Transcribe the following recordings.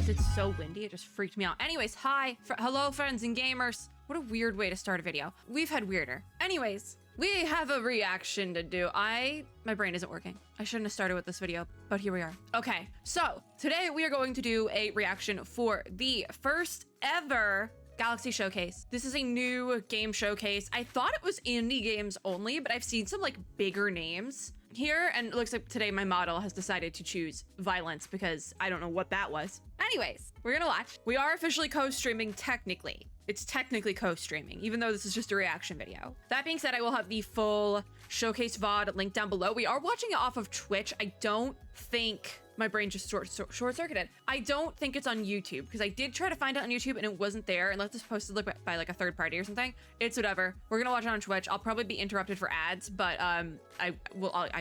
Because it's so windy, it just freaked me out. Anyways, hi, hello friends and gamers. What a weird way to start a video. We've had weirder. Anyways, we have a reaction to do. My brain isn't working. I shouldn't have started with this video, but here we are. Okay, so today we are going to do a reaction for the first ever Galaxy Showcase. This is a new game showcase. I thought it was indie games only, but I've seen some like bigger names here, and it looks like today my model has decided to choose violence because I don't know what that was. Anyways, we're gonna watch. We are officially co-streaming technically. It's technically co-streaming, even though this is just a reaction video. That being said, I will have the full showcase VOD linked down below. We are watching it off of Twitch. I don't think, my brain just short-circuited. I don't think it's on YouTube because I did try to find it on YouTube and it wasn't there unless it's posted by like a third party or something. It's whatever. We're gonna watch it on Twitch. I'll probably be interrupted for ads, but I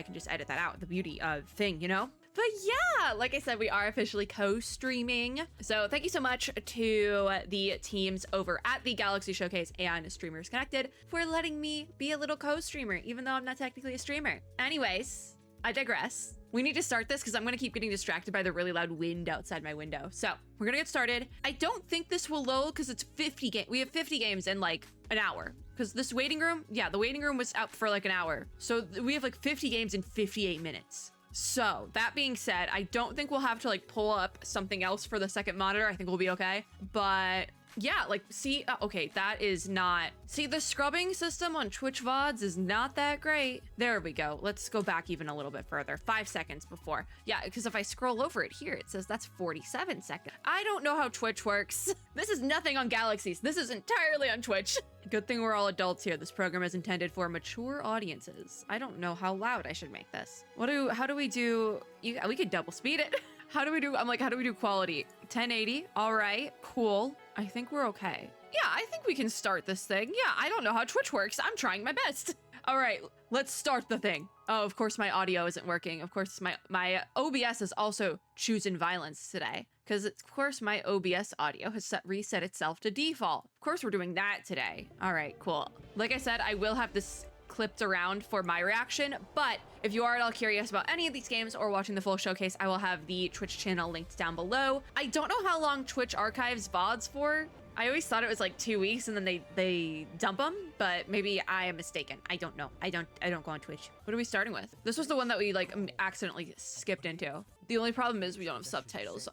can just edit that out. The beauty of thing, you know? But yeah, like I said, we are officially co-streaming. So thank you so much to the teams over at the Galaxy Showcase and Streamers Connected for letting me be a little co-streamer, even though I'm not technically a streamer. Anyways, I digress. We need to start this because I'm gonna keep getting distracted by the really loud wind outside my window. So we're gonna get started. I don't think this will load because it's 50 games. We have 50 games in like an hour. Because this waiting room, yeah, the waiting room was out for like an hour. So we have like 50 games in 58 minutes. So that being said, I don't think we'll have to like pull up something else for the second monitor. I think we'll be okay. But yeah, like see, okay, that is not, see the scrubbing system on Twitch VODs is not that great. There we go. Let's go back even a little bit further. 5 seconds before. Yeah, because if I scroll over it here, it says that's 47 seconds. I don't know how Twitch works. This is nothing on Galaxies. This is entirely on Twitch. Good thing we're all adults here. This program is intended for mature audiences. I don't know how loud I should make this. How do we do, we could double speed it. How do we do quality? 1080, all right, cool. I think we're okay. Yeah, I think we can start this thing. Yeah, I don't know how Twitch works. I'm trying my best. All right, let's start the thing. Oh, of course my audio isn't working. Of course my OBS is also choosing violence today because of course my OBS audio has reset itself to default. Of course we're doing that today. All right, cool. Like I said, I will have this clipped around for my reaction, but if you are at all curious about any of these games or watching the full showcase, I will have the Twitch channel linked down below. I don't know how long Twitch archives VODs for. I always thought it was like 2 weeks and then they dump them, but maybe I am mistaken. I don't know. I don't go on Twitch. What are we starting with? This was the one that we like accidentally skipped into. The only problem is we don't have subtitles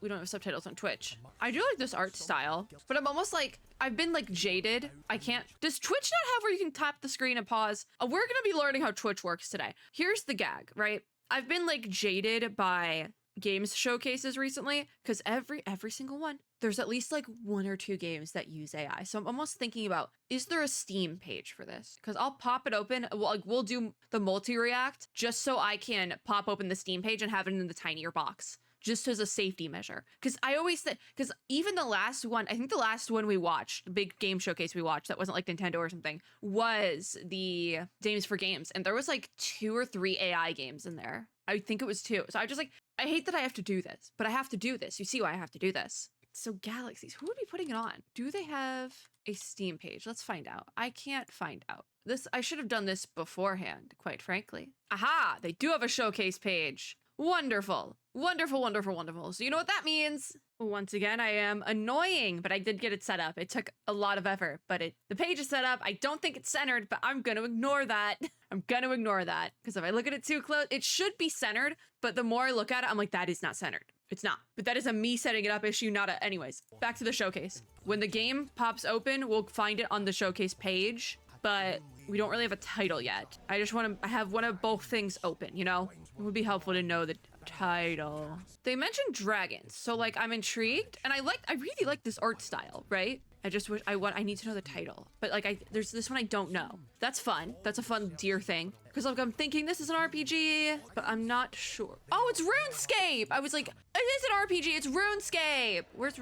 we don't have subtitles on Twitch. I do like this art style, but I'm almost like, I've been like jaded. I can't, does Twitch not have where you can tap the screen and pause? We're gonna be learning how Twitch works today. Here's the gag, right? I've been like jaded by games showcases recently because every single one, there's at least like 1 or 2 games that use AI. So I'm almost thinking about, is there a Steam page for this? Because I'll pop it open. We'll do the multi-react just so I can pop open the Steam page and have it in the tinier box, just as a safety measure. Because I always think, because even the last one, I think the last one we watched, the big game showcase we watched that wasn't like Nintendo or something, was the Games for Games. And there was like 2 or 3 AI games in there. I think it was 2. So I just like, I hate that I have to do this, but I have to do this. You see why I have to do this. So Galaxies, who would be putting it on? Do they have a Steam page? Let's find out. I can't find out. I should have done this beforehand, quite frankly. Aha, they do have a showcase page. Wonderful. Wonderful, wonderful, wonderful. So you know what that means? Once again, I am annoying, but I did get it set up. It took a lot of effort, but the page is set up. I don't think it's centered, but I'm gonna ignore that. I'm gonna ignore that because if I look at it too close, it should be centered, but the more I look at it, I'm like, that is not centered. It's not. But that is a me setting it up issue, not a, anyways. Back to the showcase. When the game pops open, we'll find it on the showcase page, but we don't really have a title yet. I just want to have one of both things open, you know? It would be helpful to know the title. They mentioned dragons, so like I'm intrigued, and I really like this art style, right? I just wish I need to know the title, but like there's this one I don't know. That's fun. That's a fun deer thing because like I'm thinking this is an RPG, but I'm not sure. Oh, it's RuneScape. I was like, it is an RPG. It's RuneScape. Where's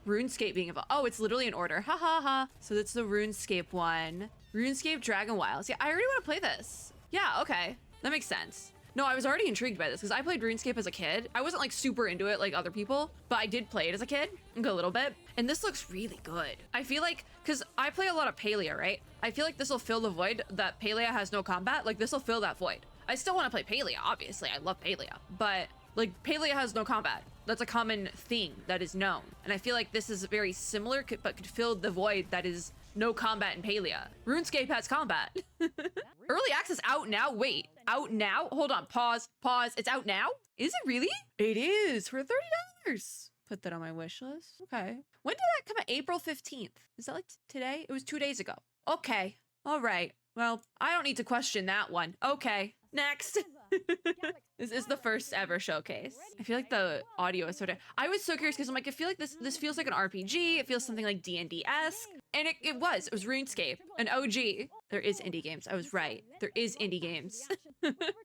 RuneScape being involved? Oh, it's literally in order. Ha ha ha. So that's the RuneScape one. RuneScape Dragon Wilds. Yeah, I already want to play this. Yeah, okay, that makes sense. No, I was already intrigued by this because I played RuneScape as a kid. I wasn't like super into it like other people, but I did play it as a kid, like a little bit. And this looks really good. I feel like, because I play a lot of Palia, right? I feel like this will fill the void that Palia has no combat. Like this will fill that void. I still want to play Palia, obviously. I love Palia, but Like, Palia has no combat. That's a common thing that is known. And I feel like this is very similar, but could fill the void that is no combat in Palia. RuneScape has combat. Early access out now? Wait, out now? Hold on, pause. It's out now? Is it really? It is for $30. Put that on my wish list. Okay. When did that come out? April 15th. Is that like today? It was 2 days ago. Okay. All right. Well, I don't need to question that one. Okay. Next. This is the first ever showcase. I feel like the audio is so different. I was so curious because I'm like, I feel like this feels like an RPG. It feels something like D&D-esque. And it was RuneScape, an OG. There is indie games. I was right. There is indie games.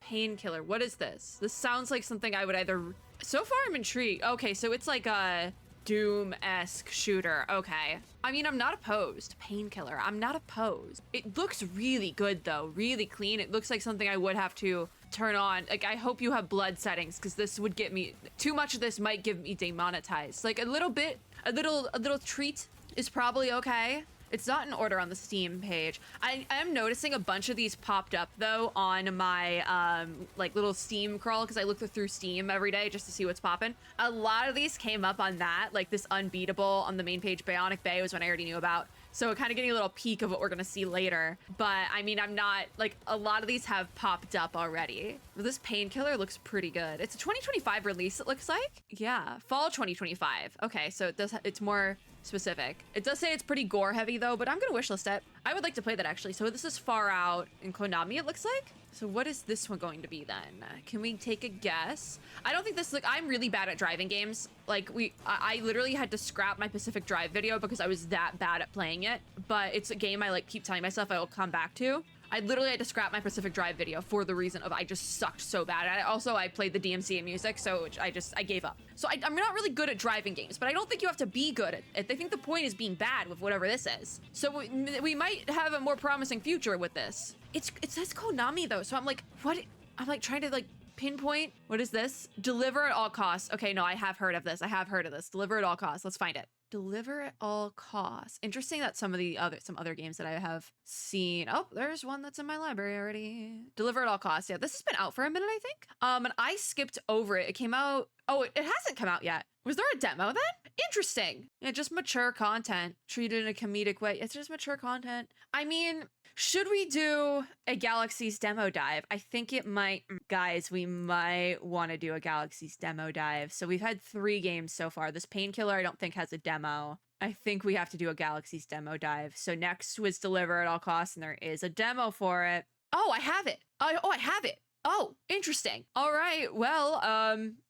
Painkiller. What is this? This sounds like something I would either... So far, I'm intrigued. Okay, so it's like a Doom-esque shooter. Okay. I mean, I'm not opposed. Painkiller. I'm not opposed. It looks really good, though. Really clean. It looks like something I would have to turn on. Like, I hope you have blood settings, because this would get me... Too much of this might give me demonetized. Like, a little bit, a little treat is probably okay. It's not in order on the Steam page. I am noticing a bunch of these popped up though on my like little Steam crawl, because I look through Steam every day just to see what's popping. A lot of these came up on that, like this Unbeatable on the main page. Bionic Bay was one I already knew about. So kind of getting a little peek of what we're gonna see later. But I mean, I'm not, like, a lot of these have popped up already. This Painkiller looks pretty good. It's a 2025 release, it looks like. Yeah, fall 2025. Okay, so it's more specific. It does say it's pretty gore heavy though, but I'm gonna wishlist it. I would like to play that actually. So this is far out in Konami, it looks like. So what is this one going to be then? Can we take a guess? I don't think this, like, I'm really bad at driving games. Like, I literally had to scrap my Pacific Drive video because I was that bad at playing it. But it's a game I, like, keep telling myself I will come back to. I literally had to scrap my Pacific Drive video for the reason of I just sucked so bad at it. Also, I played the DMC and music, so I gave up. So I'm not really good at driving games, but I don't think you have to be good at it. I think the point is being bad with whatever this is. So we might have a more promising future with this. It says Konami though, so I'm like, what? I'm like trying to like pinpoint. What is this? Deliver at all costs. Okay, no, I have heard of this. Deliver at all costs. Let's find it. Deliver at all costs. Interesting that some other games that I have seen. Oh, there's one that's in my library already. Deliver at all costs. Yeah, this has been out for a minute, I think. And I skipped over it. It came out. Oh, it hasn't come out yet. Was there a demo then? Interesting. Yeah, just mature content treated in a comedic way. It's just mature content. I mean, should we do a Galaxies demo dive? I think it might, guys, we might want to do a Galaxies demo dive. So we've had 3 games so far. This Painkiller I don't think has a demo. I think we have to do a Galaxies demo dive. So next was Deliver at all costs, and there is a demo for it. Oh, I have it. Oh, I have it. Oh, interesting. All right. Well,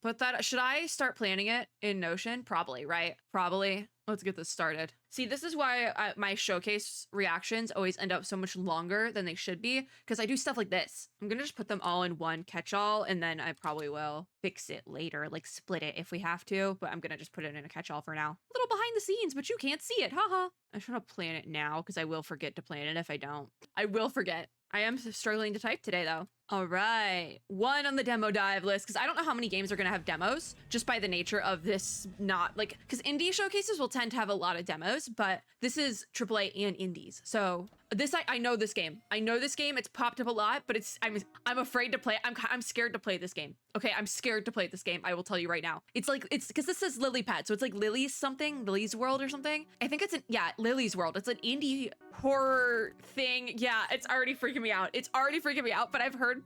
put that. Should I start planning it in Notion? Probably, right? Probably. Let's get this started. See, this is why my showcase reactions always end up so much longer than they should be, because I do stuff like this. I'm gonna just put them all in one catch-all, and then I probably will fix it later, like split it if we have to, but I'm gonna just put it in a catch-all for now. A little behind the scenes, but you can't see it, haha. I should have planned it now, because I will forget to plan it if I don't. I will forget. I am struggling to type today, though. All right, 1 on the demo dive list, because I don't know how many games are gonna have demos, just by the nature of this, not like, because indie showcases will tend to have a lot of demos, but this is AAA and indies. So this, I know this game. I know this game. It's popped up a lot, but I'm afraid to play it. I'm scared to play this game. Okay, I'm scared to play this game. I will tell you right now. It's like, it's because this says Lily Pad, so it's like Lily's World or something. I think it's Lily's World. It's an indie horror thing. Yeah, it's already freaking me out. But I've heard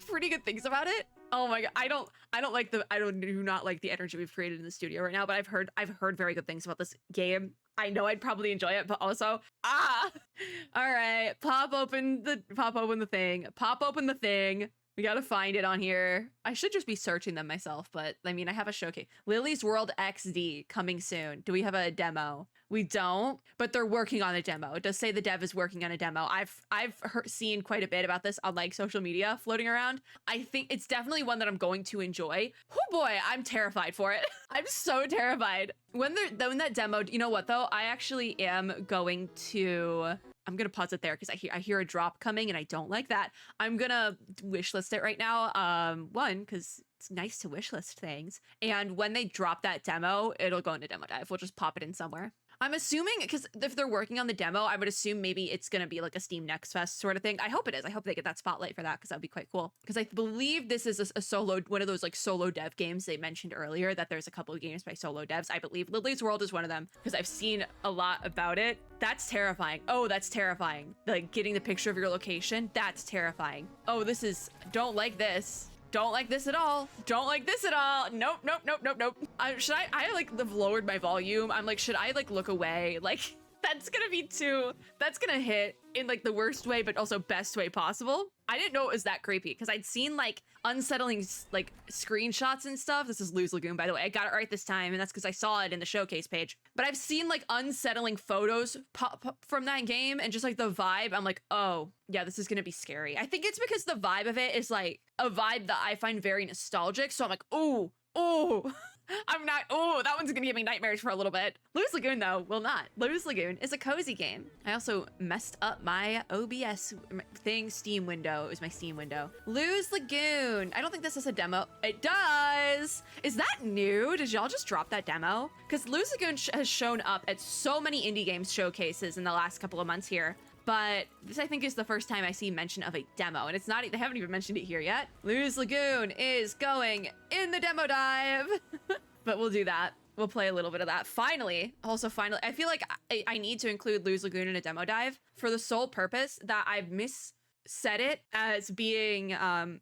pretty good things about it. Oh my god, I do not like the energy we've created in the studio right now, but I've heard very good things about this game. I know I'd probably enjoy it, but also, all right, pop open the thing. We gotta find it on here. I should just be searching them myself, but I mean, I have a showcase. Lily's World XD coming soon. Do we have a demo? We don't, but they're working on a demo. It does say the dev is working on a demo. I've seen quite a bit about this on like social media floating around. I think it's definitely one that I'm going to enjoy. Oh boy, I'm terrified for it. I'm so terrified. When that demo, you know what though? I actually am going to... I'm gonna pause it there because I hear a drop coming and I don't like that. I'm gonna wishlist it right now. One, because it's nice to wishlist things. And when they drop that demo, it'll go into demo dive. We'll just pop it in somewhere. I'm assuming, because if they're working on the demo, I would assume maybe it's going to be like a Steam Next Fest sort of thing. I hope it is. I hope they get that spotlight for that, because that would be quite cool. Because I believe this is a solo, one of those like solo dev games they mentioned earlier, that there's a couple of games by solo devs. I believe Lily's World is one of them, because I've seen a lot about it. That's terrifying. Oh, that's terrifying. Like getting the picture of your location. That's terrifying. Oh, this is, don't like this. Don't like this at all. Don't like this at all. Nope, nope, nope, nope, nope. I like have lowered my volume. I'm like, should I like look away? Like, that's gonna be too, that's gonna hit in like the worst way, but also best way possible. I didn't know it was that creepy because I'd seen like unsettling like screenshots and stuff. This is Luz Lagoon, by the way. I got it right this time, and that's because I saw it in the showcase page. But I've seen like unsettling photos pop from that game, and just like the vibe, I'm like, oh yeah, this is gonna be scary. I think it's because the vibe of it is like a vibe that I find very nostalgic. So I'm like, oh, oh. I'm not, oh, that one's gonna give me nightmares for a little bit. Luz Lagoon, though, will not. Luz Lagoon is a cozy game. I also messed up my OBS thing, Steam window. It was my Steam window. Luz Lagoon. I don't think this is a demo. It does. Is that new? Did y'all just drop that demo? Because Luz Lagoon has shown up at so many indie games showcases in the last couple of months here. But this, I think, is the first time I see mention of a demo, and it's not, they haven't even mentioned it here yet. Luz Lagoon is going in the demo dive, but we'll do that. We'll play a little bit of that. Finally, also finally, I feel like I need to include Luz Lagoon in a demo dive for the sole purpose that I've said it as being,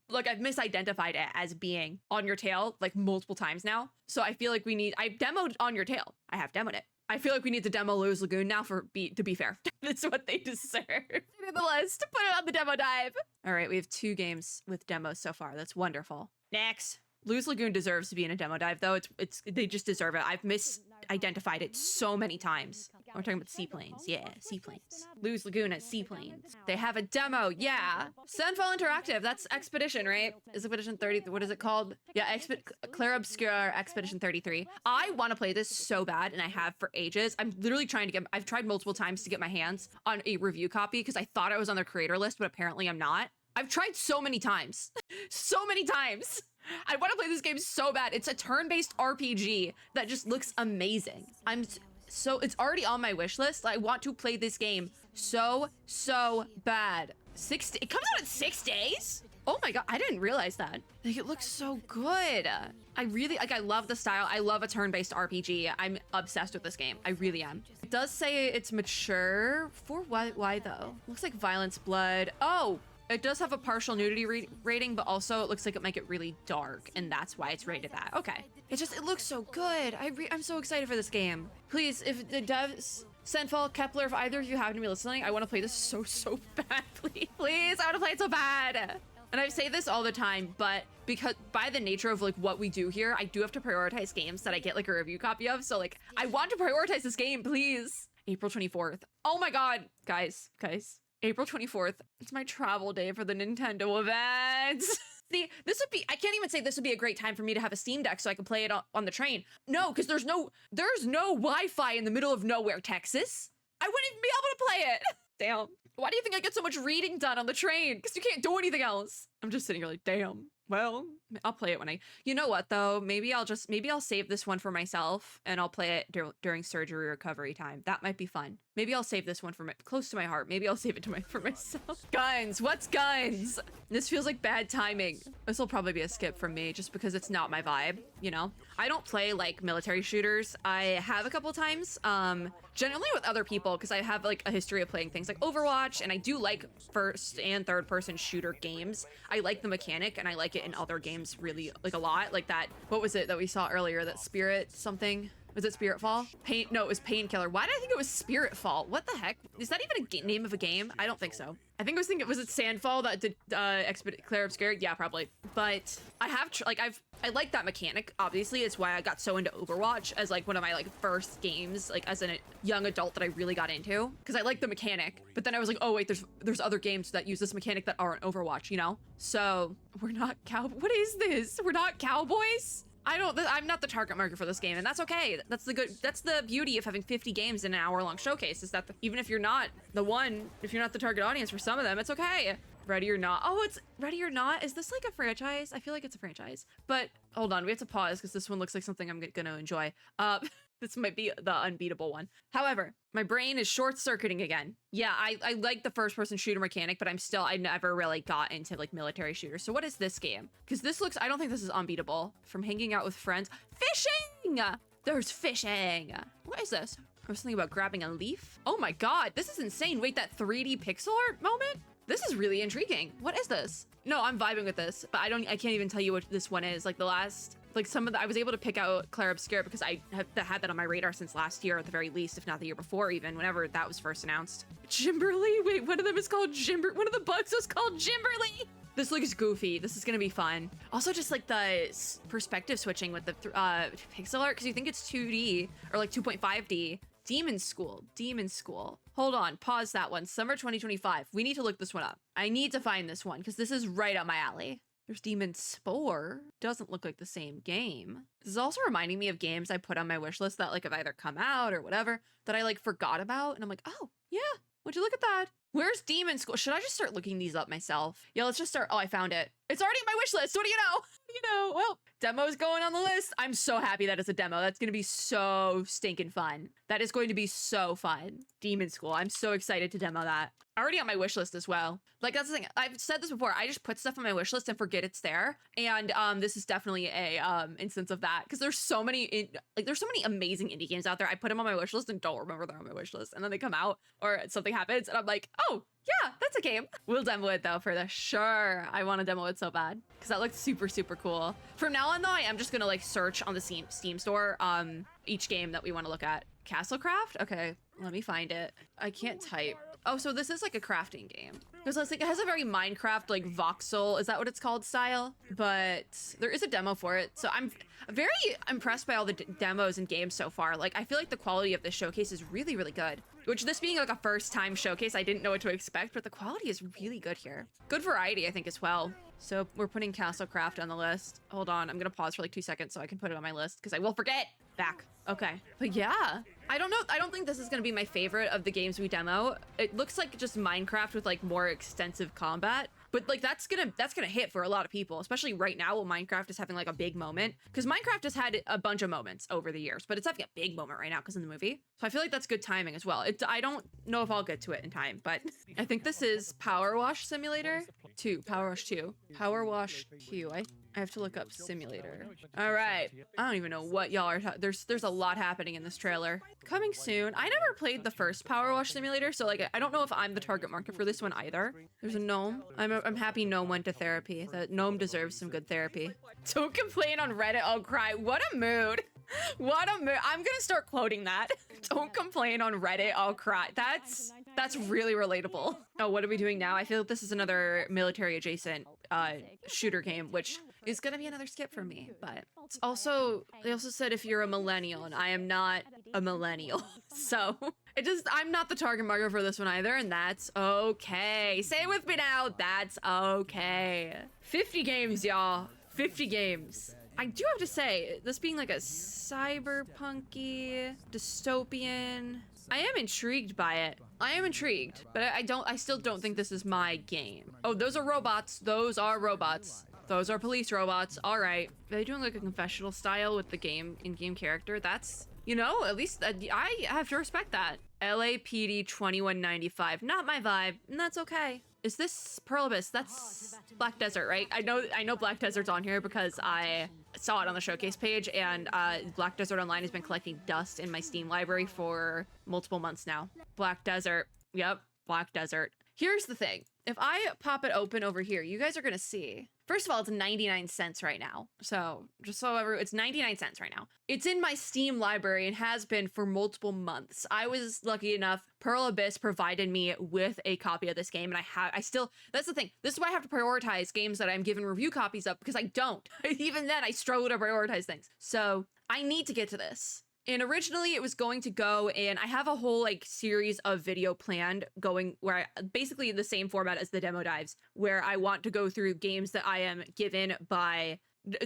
like I've misidentified it as being On Your Tail like multiple times now. So I feel like I demoed On Your Tail. I have demoed it. I feel like we need to demo Luz Lagoon now to be fair. That's what they deserve. In the list, put it on the demo dive. All right, we have 2 games with demos so far. That's wonderful. Next. Luz Lagoon deserves to be in a demo dive, though. They just deserve it. I've misidentified it so many times. We're talking about seaplanes. Yeah, seaplanes. Luz Lagoon has seaplanes. They have a demo. Yeah. Sunfall Interactive. That's Expedition, right? Is Expedition 30? What is it called? Yeah, Clair Obscur Expedition 33. I want to play this so bad, and I have for ages. I'm literally trying to I've tried multiple times to get my hands on a review copy because I thought I was on their creator list, but apparently I'm not. I've tried so many times. So many times. I want to play this game so bad. It's a turn-based RPG that just looks amazing. It's already on my wish list. I want to play this game so bad. It comes out in 6 days? Oh my god, I didn't realize that. Like, it looks so good. I love the style. I love a turn-based RPG. I'm obsessed with this game. I really am. It does say it's mature. For what? Why though? Looks like violence, blood. Oh, it does have a partial nudity rating, but also it looks like it might get really dark, and that's why it's rated that. Okay. It looks so good. I'm so excited for this game. Please, if the devs, Senfall, Kepler, if either of you happen to be listening, I want to play this so badly. Please, I want to play it so bad. And I say this all the time, but because by the nature of like what we do here, I do have to prioritize games that I get like a review copy of. So like, I want to prioritize this game, please. April 24th. Oh my god, guys. April 24th, it's my travel day for the Nintendo event. See, I can't even say this would be a great time for me to have a Steam Deck so I can play it on the train. No, because there's no Wi-Fi in the middle of nowhere, Texas. I wouldn't even be able to play it. Damn. Why do you think I get so much reading done on the train? Because you can't do anything else. I'm just sitting here like, damn. Well, I'll play it when you know what though? Maybe I'll save this one for myself and I'll play it during surgery recovery time. That might be fun. Maybe I'll save this one close to my heart. Maybe I'll save it for myself. Guns, what's guns? This feels like bad timing. This will probably be a skip from me just because it's not my vibe, you know? I don't play like military shooters. I have a couple times, generally with other people because I have like a history of playing things like Overwatch, and I do like first and third person shooter games. I like the mechanic and I like it in other games really like a lot. Like that, what was it that we saw earlier? That Spirit something? Was it Spiritfall? No, it was Painkiller. Why did I think it was Spiritfall? What the heck? Is that even a name of a game? I don't think so. I think I was thinking, was it Sandfall that did Clair Obscur? Yeah, probably. But I like that mechanic. Obviously, it's why I got so into Overwatch as like one of my like first games, like as a young adult that I really got into, because I like the mechanic. But then I was like, oh wait, there's other games that use this mechanic that aren't Overwatch, you know? So we're not what is this? We're not cowboys? I'm not the target market for this game, and that's okay. That's the beauty of having 50 games in an hour-long showcase, is that even if you're not the target audience for some of them, it's okay. Ready or Not. Oh, it's Ready or Not. Is this like a franchise? I feel like it's a franchise. But hold on, we have to pause because this one looks like something I'm gonna enjoy. This might be the unbeatable one. However, my brain is short-circuiting again. Yeah, I like the first-person shooter mechanic, but I never really got into like military shooters. So what is this game? Because this looks, I don't think this is unbeatable. From hanging out with friends. Fishing! There's fishing. What is this? I was thinking about grabbing a leaf. Oh my God, this is insane. Wait, that 3D pixel art moment? This is really intriguing. What is this? No, I'm vibing with this, but I can't even tell you what this one is. Like the last, like I was able to pick out Claire Obscure because I have had that on my radar since last year at the very least, if not the year before even, whenever that was first announced. Jimberly? Wait, one of them is called one of the bugs was called Jimberly. This looks goofy. This is gonna be fun. Also just like the perspective switching with the pixel art, because you think it's 2D or like 2.5D. Demon School. Hold on, pause that one. Summer 2025. We need to look this one up. I need to find this one because this is right up my alley. There's Demon Spore. Doesn't look like the same game. This is also reminding me of games I put on my wish list that like have either come out or whatever that I like forgot about. And I'm like, oh yeah, would you look at that? Where's Demon School? Should I just start looking these up myself? Yeah, let's just start. Oh, I found it. It's already on my wish list. What do you know? Well, demo's going on the list. I'm so happy that it's a demo. That's going to be so stinking fun. That is going to be so fun. Demon School. I'm so excited to demo that. Already on my wish list as well. Like that's the thing. I've said this before. I just put stuff on my wish list and forget it's there. And this is definitely a instance of that because there's so many there's so many amazing indie games out there. I put them on my wish list and don't remember they're on my wish list, and then they come out or something happens and I'm like, oh yeah, that's a game. We'll demo it though for the sure. I want to demo it so bad because that looks super cool. From now on though, I am just gonna like search on the Steam store each game that we want to look at. Castlecraft? Okay, let me find it. I can't type. Oh, so this is like a crafting game. Because I was like, it has a very Minecraft, like voxel, is that what it's called, style? But there is a demo for it. So I'm very impressed by all the demos and games so far. Like, I feel like the quality of this showcase is really good. Which this being like a first time showcase, I didn't know what to expect, but the quality is really good here. Good variety, I think, as well. So we're putting Castlecraft on the list. Hold on, I'm gonna pause for like 2 seconds so I can put it on my list because I will forget. Back. Okay. But yeah, I don't know. I don't think this is gonna be my favorite of the games we demo. It looks like just Minecraft with like more extensive combat. But like that's gonna hit for a lot of people, especially right now when Minecraft is having like a big moment. Because Minecraft has had a bunch of moments over the years, but it's having a big moment right now because in the movie. So I feel like that's good timing as well. I don't know if I'll get to it in time, but I think this is Power Wash Simulator 2. Power Wash 2. Power Wash 2. I have to look up simulator. All right. I don't even know what y'all are there's a lot happening in this trailer. Coming soon. I never played the first Power Wash Simulator, so like I don't know if I'm the target market for this one either. There's a gnome. I'm happy gnome went to therapy. That gnome deserves some good therapy. Don't complain on Reddit, I'll cry. What a mood. What a mood. I'm gonna start quoting that. Don't complain on Reddit, I'll cry. That's really relatable. Oh, what are we doing now? I feel like this is another military adjacent shooter game, which is gonna be another skip for me, but it's also, they also said if you're a millennial, and I am not a millennial, so I'm not the target market for this one either, and that's okay. Say it with me now, that's okay. 50 games, y'all. 50 games. I do have to say, this being like a cyberpunky, dystopian, I am intrigued by it. I am intrigued, but I still don't think this is my game. Oh, those are robots. Those are robots. Those are police robots. All right. Are they doing like a confessional style with the in-game character? That's, you know, at least I have to respect that. LAPD 2195. Not my vibe, and that's okay. Is this Pearl Abyss? That's Black Desert, right? I know Black Desert's on here because I saw it on the showcase page, and Black Desert Online has been collecting dust in my Steam library for multiple months now. Black Desert. Yep, Black Desert. Here's the thing. If I pop it open over here, you guys are gonna see. First of all, it's 99 cents right now. So just so it's 99 cents right now. It's in my Steam library and has been for multiple months. I was lucky enough, Pearl Abyss provided me with a copy of this game, and I still, that's the thing. This is why I have to prioritize games that I'm given review copies of, because I don't. Even then, I struggle to prioritize things. So I need to get to this. And originally it was going to go, and I have a whole like series of video planned going where basically the same format as the demo dives, where I want to go through games that I am given by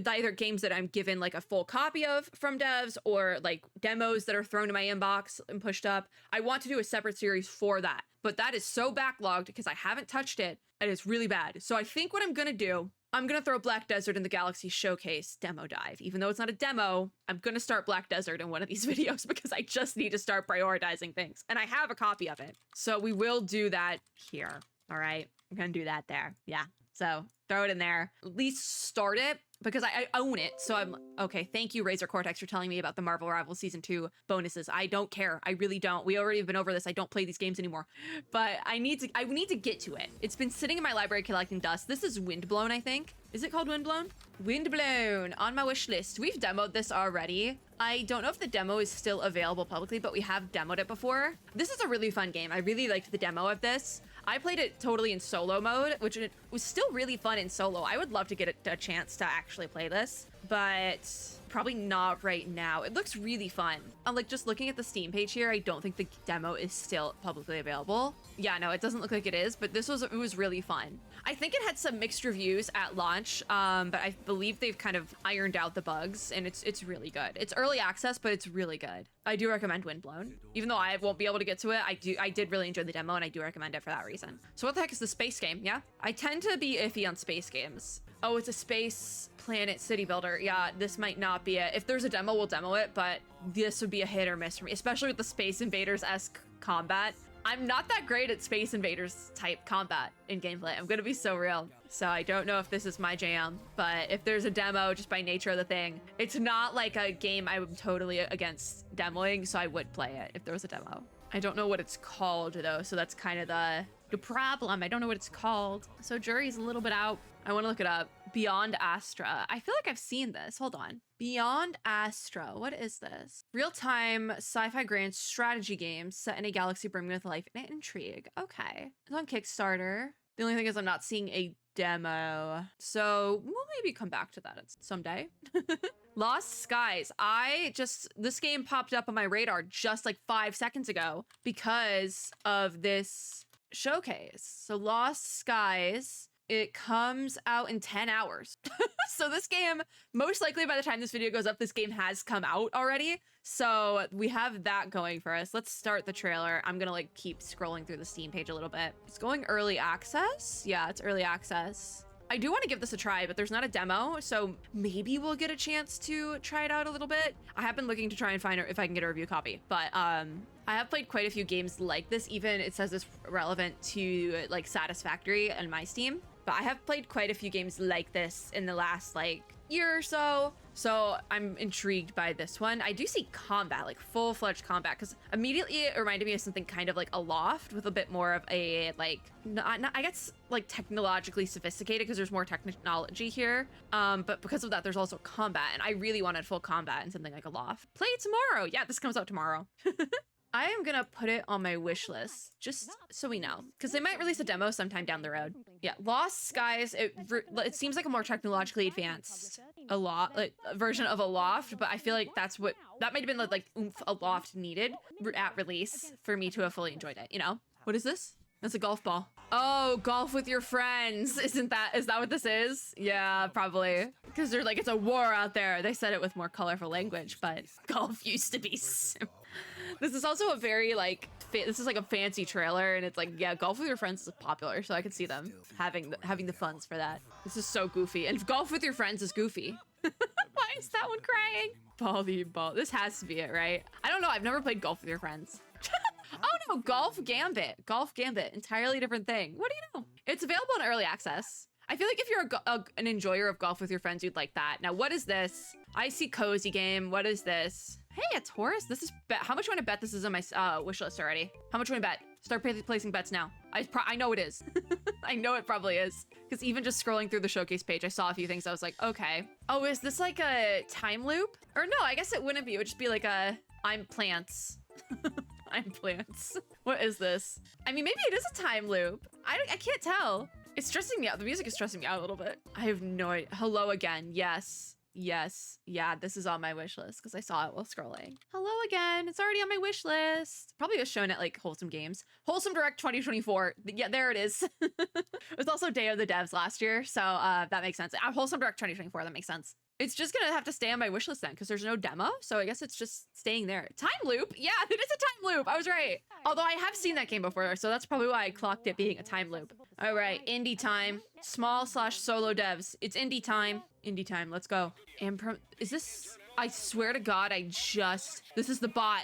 either games that I'm given like a full copy of from devs or like demos that are thrown in my inbox and pushed up. I want to do a separate series for that, but that is so backlogged because I haven't touched it and it's really bad. So I think what I'm gonna do, I'm gonna throw Black Desert in the Galaxy Showcase demo dive. Even though it's not a demo, I'm gonna start Black Desert in one of these videos because I just need to start prioritizing things. And I have a copy of it. So we will do that here. All right, I'm gonna do that there. Yeah, so throw it in there. At least start it because I own it. So I'm, okay, thank you, Razor Cortex, for telling me about the Marvel Rivals Season 2 bonuses. I don't care. I really don't. We already have been over this. I don't play these games anymore. But I need to get to it. It's been sitting in my library collecting dust. This is Windblown, I think. Is it called Windblown? Windblown on my wish list. We've demoed this already. I don't know if the demo is still available publicly, but we have demoed it before. This is a really fun game. I really liked the demo of this. I played it totally in solo mode, which it was still really fun in solo. I would love to get a chance to actually play this, but probably not right now. It looks really fun. I'm like just looking at the Steam page here. I don't think the demo is still publicly available. Yeah, no, it doesn't look like it is, but it was really fun. I think it had some mixed reviews at launch, but I believe they've kind of ironed out the bugs and it's really good. It's early access, but it's really good. I do recommend Windblown. Even though I won't be able to get to it, I did really enjoy the demo and I do recommend it for that reason. So what the heck is the space game? Yeah, I tend to be iffy on space games. Oh, it's a space planet city builder. Yeah, this might not be it. If there's a demo, we'll demo it, but this would be a hit or miss for me, especially with the Space Invaders-esque combat. I'm not that great at Space Invaders type combat in gameplay. I'm gonna be so real. So I don't know if this is my jam, but if there's a demo, just by nature of the thing, it's not like a game I'm totally against demoing, so I would play it if there was a demo. I don't know what it's called though, so that's kind of the problem. I don't know what it's called. So jury's a little bit out. I want to look it up. Beyond Astra. I feel like I've seen this. Hold on. Beyond Astra. What is this? Real-time sci-fi grand strategy game set in a galaxy brimming with life and intrigue. Okay. It's on Kickstarter. The only thing is I'm not seeing a demo. So we'll maybe come back to that someday. Lost Skies. This game popped up on my radar just like 5 seconds ago because of this showcase. So Lost Skies, it comes out in 10 hours. So this game, most likely by the time this video goes up, this game has come out already. So we have that going for us. Let's start the trailer. I'm gonna like keep scrolling through the Steam page a little bit. It's going early access. Yeah, it's early access. I do want to give this a try, but there's not a demo, so maybe we'll get a chance to try it out a little bit. I have been looking to try and find if I can get a review copy, but I have played quite a few games like this. Even it says it's relevant to like Satisfactory and my Steam, but I have played quite a few games like this in the last like year or so. So I'm intrigued by this one. I do see combat, like full-fledged combat, because immediately it reminded me of something kind of like Aloft with a bit more of a like, I guess like technologically sophisticated because there's more technology here. But because of that, there's also combat, and I really wanted full combat in something like Aloft. Play it tomorrow. Yeah, this comes out tomorrow. I am gonna put it on my wish list just so we know, because they might release a demo sometime down the road. Yeah, Lost Skies. It seems like a more technologically advanced version of Aloft, but I feel like that might have been like oomph Aloft needed at release for me to have fully enjoyed it. You know, what is this? That's a golf ball. Oh, golf with your friends. Is that what this is? Yeah, probably. Because they're like, it's a war out there. They said it with more colorful language, but golf used to be simple. This is also a very like, this is like a fancy trailer, and it's like, yeah, golf with your friends is popular, so I can see them having the funds for that. This is so goofy, and golf with your friends is goofy. Why is that one crying? Ball. This has to be it, right? I don't know. I've never played golf with your friends. Oh no, Golf Gambit. Golf Gambit, entirely different thing. What do you know? It's available in early access. I feel like if you're an enjoyer of golf with your friends, you'd like that. Now, what is this? I see cozy game. What is this? Hey, it's Horus. This is how much you want to bet this is on my wish list already? How much you want to bet? Start placing bets now. I know it is. I know it probably is. Because even just scrolling through the showcase page, I saw a few things. I was like, okay. Oh, is this like a time loop? Or no, I guess it wouldn't be. It would just be like I'm plants. I'm plants. What is this? I mean, maybe it is a time loop. I can't tell. It's stressing me out. The music is stressing me out a little bit. I have no idea. Hello again. Yes. Yes. Yeah, this is on my wish list because I saw it while scrolling. Hello again. It's already on my wish list. Probably was shown at like Wholesome Games. Wholesome Direct 2024. Yeah, there it is. It was also Day of the Devs last year. So that makes sense. Wholesome Direct 2024. That makes sense. It's just gonna have to stay on my wish list then because there's no demo. So I guess it's just staying there. Time Loop. Yeah, it is a time loop. I was right. Although I have seen that game before. So that's probably why I clocked it being a time loop. All right. Indie time. Small/solo devs. It's indie time. Indie time. Let's go. Is this... I swear to God, this is the bot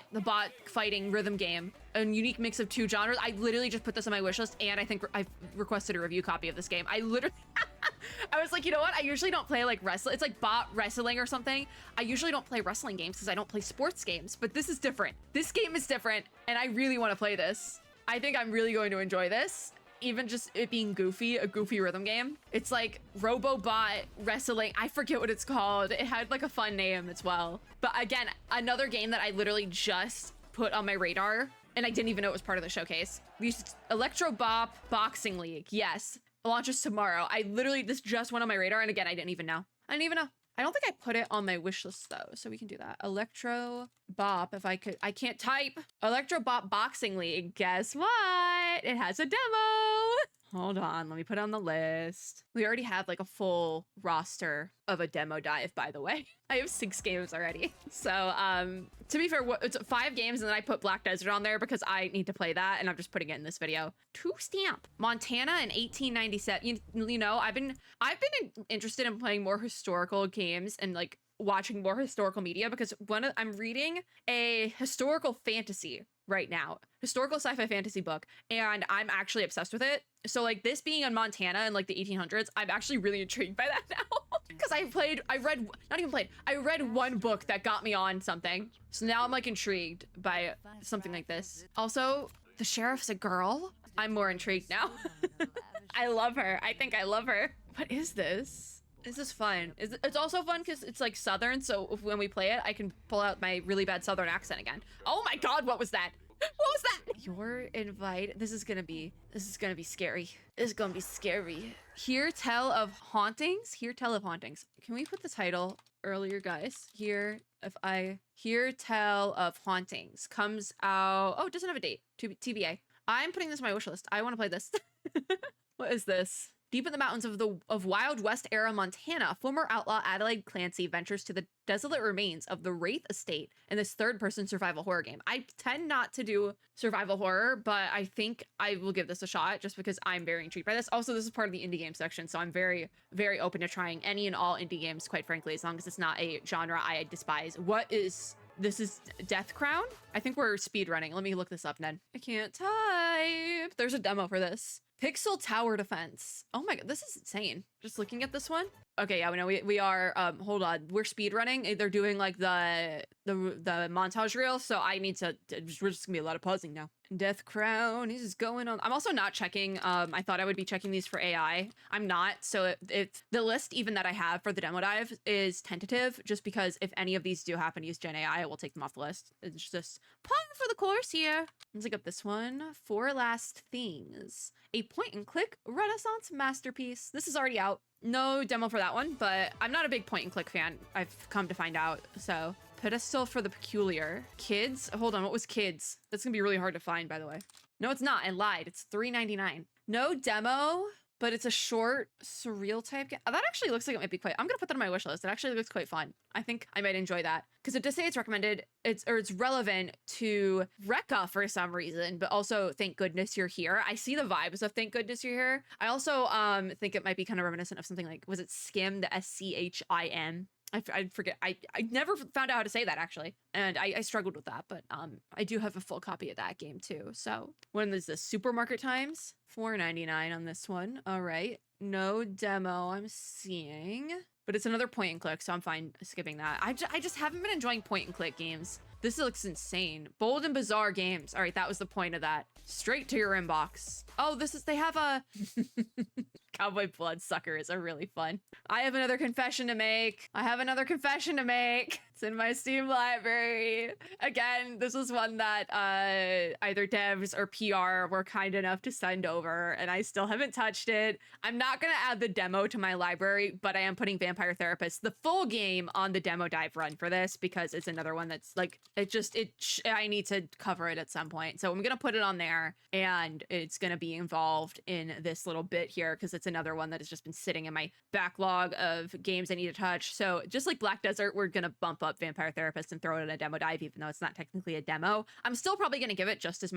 fighting rhythm game. A unique mix of two genres. I literally just put this on my wish list and I think I've requested a review copy of this game. I literally, I was like, you know what? I usually don't play like wrestling. It's like bot wrestling or something. I usually don't play wrestling games because I don't play sports games, but this is different. This game is different and I really want to play this. I think I'm really going to enjoy this. Even just it being goofy, a goofy rhythm game. It's like Robobot wrestling. I forget what it's called. It had like a fun name as well. But again, another game that I literally just put on my radar and I didn't even know it was part of the showcase. These Electro Bop Boxing League. Yes, it launches tomorrow. This just went on my radar. And again, I didn't even know. I don't think I put it on my wish list though, so we can do that. Electro Bop, if I could, I can't type. Electro Bop Boxing League, guess what? It has a demo. Hold on, let me put it on the list. We already have like a full roster of a demo dive, by the way. I have 6 games already. So, to be fair, it's 5 games and then I put Black Desert on there because I need to play that and I'm just putting it in this video. 2 stamp. Montana in 1897. You know, I've been interested in playing more historical games and like watching more historical media because I'm reading a historical fantasy right now, historical sci-fi fantasy book, and I'm actually obsessed with it. So like this being in Montana in like the 1800s, I'm actually really intrigued by that now because I read one book that got me on something. So now I'm like intrigued by something like this. Also, the sheriff's a girl. I'm more intrigued now. I love her. I think I love her. What is this? This is fun. It's also fun because it's like Southern, so when we play it, I can pull out my really bad Southern accent again. Oh my God, what was that? What was that? Your invite. This is gonna be scary. This is gonna be scary. Hear Tell of Hauntings. Hear Tell of Hauntings. Can we put the title earlier, guys? Hear Tell of Hauntings comes out. Oh, it doesn't have a date. TBA. I'm putting this on my wish list. I want to play this. What is this? Deep in the mountains of Wild West era Montana, former outlaw Adelaide Clancy ventures to the desolate remains of the Wraith Estate in this third-person survival horror game. I tend not to do survival horror, but I think I will give this a shot just because I'm very intrigued by this. Also, this is part of the indie game section, so I'm very, very open to trying any and all indie games, quite frankly, as long as it's not a genre I despise. This is Death Crown? I think we're speedrunning. Let me look this up, Ned. I can't type. There's a demo for this. Pixel Tower Defense. Oh my God, this is insane. Just looking at this one. Okay, yeah, we are, hold on. We're speedrunning. They're doing like the montage reel, so I need to, we're just gonna be a lot of pausing now. Death Crown is going on. I'm also not checking. I thought I would be checking these for AI. I'm not, so it's the list even that I have for the demo dive is tentative, just because if any of these do happen to use Gen AI, I will take them off the list. It's just par for the course here. Let's look up this one. 4 Last Things. A point-and-click Renaissance masterpiece. This is already out. No demo for that one, but I'm not a big point-and-click fan, I've come to find out, so. Pedestal for the Peculiar. Kids? Hold on, what was Kids? That's gonna be really hard to find, by the way. No, it's not. I lied. It's $3.99. No demo, but it's a short, surreal type game. That actually looks like it might be quite... I'm gonna put that on my wish list. It actually looks quite fun. I think I might enjoy that. Because it does say it's recommended, it's relevant to Rekka for some reason, but also Thank Goodness You're Here. I see the vibes of Thank Goodness You're Here. I also think it might be kind of reminiscent of something like, was it Skim, the SCHIM? I forget. I never found out how to say that, actually. And I struggled with that, but I do have a full copy of that game, too. So when is this? Supermarket Times? $4.99 on this one. All right. No demo I'm seeing. But it's another point and click, so I'm fine skipping that. I just haven't been enjoying point and click games. This looks insane. Bold and bizarre games. All right, that was the point of that. Straight to your inbox. Oh, they have a... Cowboy Bloodsuckers are really fun. I have another confession to make. It's in my Steam library. Again, this was one that either devs or PR were kind enough to send over, and I still haven't touched it. I'm not gonna add the demo to my library, but I am putting Vampire Therapist, the full game, on the demo dive run for this because it's another one that's like, I need to cover it at some point. So I'm gonna put it on there, and it's gonna be involved in this little bit here because it's another one that has just been sitting in my backlog of games I need to touch. So just like Black Desert, we're gonna bump up Vampire Therapist and throw it in a demo dive, even though it's not technically a demo. I'm still probably gonna give it just as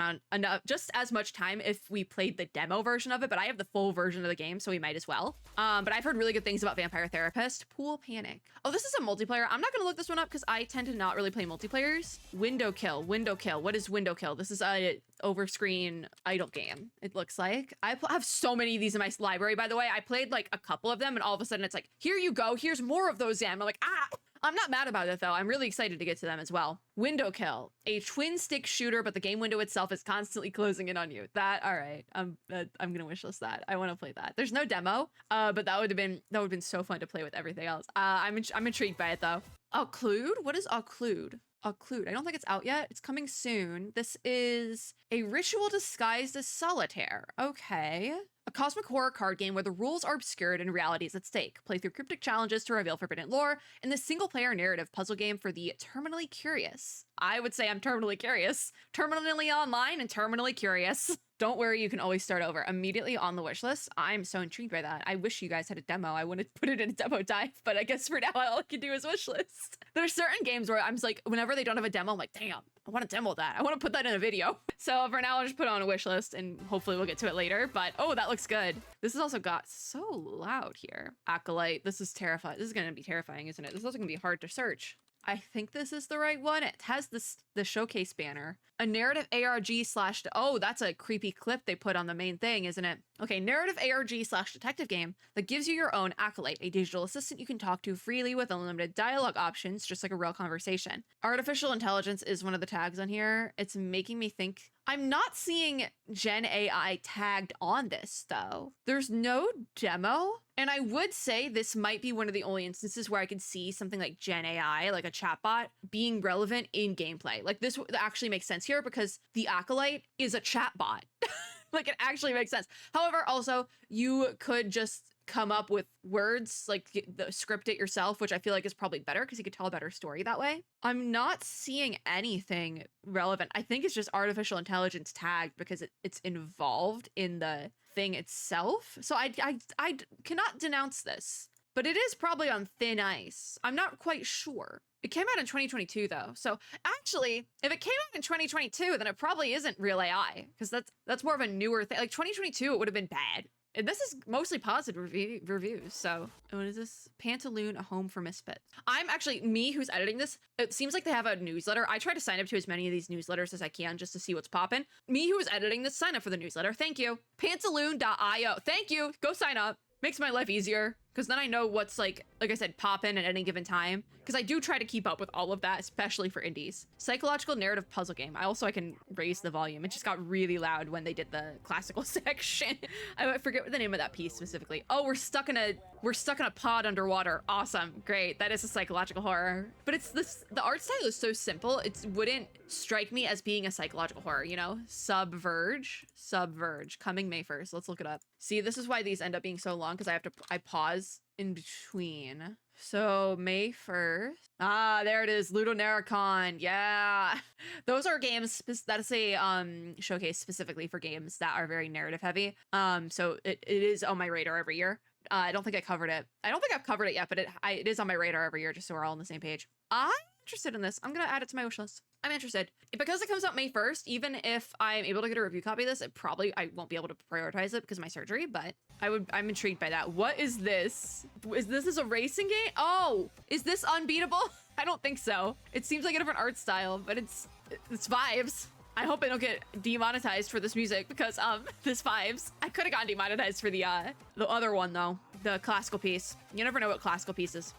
much time if we played the demo version of it, but I have the full version of the game, so we might as well. But I've heard really good things about Vampire Therapist. Pool Panic. Oh, this is a multiplayer. I'm not gonna look this one up because I tend to not really play multiplayers. Window Kill. What is Window Kill? This is a over-screen idle game, it looks like. I have so many of these in my library, by the way. I played like a couple of them, and all of a sudden it's like, here you go, here's more of those, and I'm like, ah! I'm not mad about it though. I'm really excited to get to them as well. Window Kill, a twin stick shooter, but the game window itself is constantly closing in on you. All right. I'm gonna wishlist that. I want to play that. There's no demo, but that would have been so fun to play with everything else. I'm intrigued by it though. Occlude? What is Occlude? Occlude. I don't think it's out yet. It's coming soon. This is a ritual disguised as solitaire. Okay. A cosmic horror card game where the rules are obscured and reality is at stake. Play through cryptic challenges to reveal forbidden lore in this single-player narrative puzzle game for the terminally curious. I would say I'm terminally curious. Terminally online and terminally curious. Don't worry, you can always start over. Immediately on the wish list. I'm so intrigued by that. I wish you guys had a demo. I wouldn't put it in a demo dive, but I guess for now all I can do is wish list. There's certain games where I'm just like, whenever they don't have a demo, I'm like, damn, I want to demo that. I want to put that in a video. So for now, I'll just put it on a wish list and hopefully we'll get to it later. But oh, that looks good. This has also got so loud here. Acolyte, this is terrifying. This is going to be terrifying, isn't it? This is also going to be hard to search. I think this is the right one. It has the showcase banner. A narrative ARG slash... Oh, that's a creepy clip they put on the main thing, isn't it? Okay, narrative ARG slash detective game that gives you your own acolyte, a digital assistant you can talk to freely with unlimited dialogue options, just like a real conversation. Artificial intelligence is one of the tags on here. It's making me think... I'm not seeing Gen AI tagged on this, though. There's no demo. And I would say this might be one of the only instances where I could see something like Gen AI, like a chatbot, being relevant in gameplay. Like this actually makes sense here because the Acolyte is a chatbot. Like it actually makes sense. However, also you could just come up with words, like script it yourself, which I feel like is probably better because you could tell a better story that way. I'm not seeing anything relevant. I think it's just artificial intelligence tagged because it's involved in the thing itself. So I cannot denounce this, but it is probably on thin ice. I'm not quite sure. It came out in 2022 though. So actually, if it came out in 2022, then it probably isn't real AI because that's more of a newer thing. Like 2022, it would have been bad. And this is mostly positive reviews. So what is this? Pantaloon, a home for misfits. I'm actually, me who's editing this, it seems like they have a newsletter. I try to sign up to as many of these newsletters as I can just to see what's popping. Me who is editing this, sign up for the newsletter. Thank you. Pantaloon.io. Thank you. Go sign up. Makes my life easier. Because then I know what's like I said, poppin' at any given time. Because I do try to keep up with all of that, especially for indies. Psychological narrative puzzle game. I can raise the volume. It just got really loud when they did the classical section. I forget what the name of that piece specifically. Oh, we're stuck in a pod underwater. Awesome, great. That is a psychological horror. But the art style is so simple. It wouldn't strike me as being a psychological horror, you know? Subverge, coming May 1st. Let's look it up. See, this is why these end up being so long because I pause in between. So May 1st. Ah, there it is. Ludonarracon. Yeah. Those are games that is a showcase specifically for games that are very narrative heavy. So it is on my radar every year. I don't think I covered it. I don't think I've covered it yet, but it is on my radar every year just so we're all on the same page. I'm interested in this. I'm going to add it to my wish list. I'm interested. Because it comes out May 1st, even if I'm able to get a review copy of this, I won't be able to prioritize it because of my surgery, but I'm intrigued by that. What is this? Is this a racing game? Oh, is this Unbeatable? I don't think so. It seems like a different art style, but it's vibes. I hope I don't get demonetized for this music because this vibes. I could have gotten demonetized for the other one though, the classical piece. You never know what classical piece is.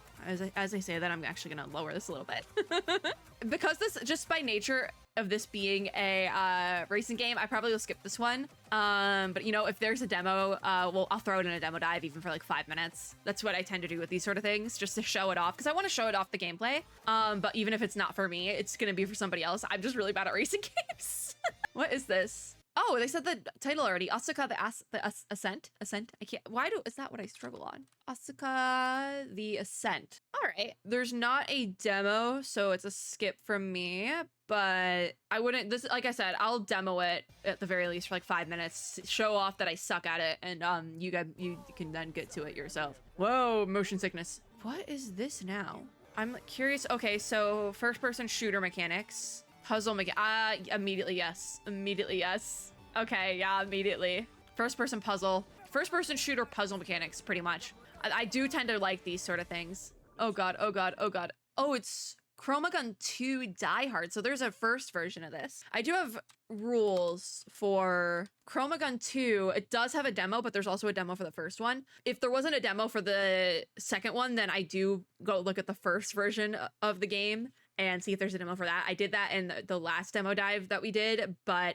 As I say that, I'm actually gonna lower this a little bit. Because this, just by nature, of this being a racing game, I probably will skip this one. But you know, if there's a demo, well, I'll throw it in a demo dive even for like 5 minutes. That's what I tend to do with these sort of things, just to show it off, because I want to show it off the gameplay. But even if it's not for me, it's gonna be for somebody else. I'm just really bad at racing games. What is this? Oh, they said the title already. Asuka the Ascent. I can't. Is that what I struggle on? Asuka the Ascent. All right. There's not a demo, so it's a skip from me. But I wouldn't. This, like I said, I'll demo it at the very least for like 5 minutes, show off that I suck at it, and you can then get to it yourself. Whoa, motion sickness. What is this now? I'm curious. Okay, so first-person shooter mechanics. Puzzle immediately yes. Immediately yes. Okay, yeah, immediately. First-person puzzle. First-person shooter puzzle mechanics, pretty much. I do tend to like these sort of things. Oh god, oh god, oh god. Oh, it's Chromagun 2 Die Hard. So there's a first version of this. I do have rules for Chromagun 2. It does have a demo, but there's also a demo for the first one. If there wasn't a demo for the second one, then I do go look at the first version of the game and see if there's a demo for that. I did that in the last demo dive that we did, but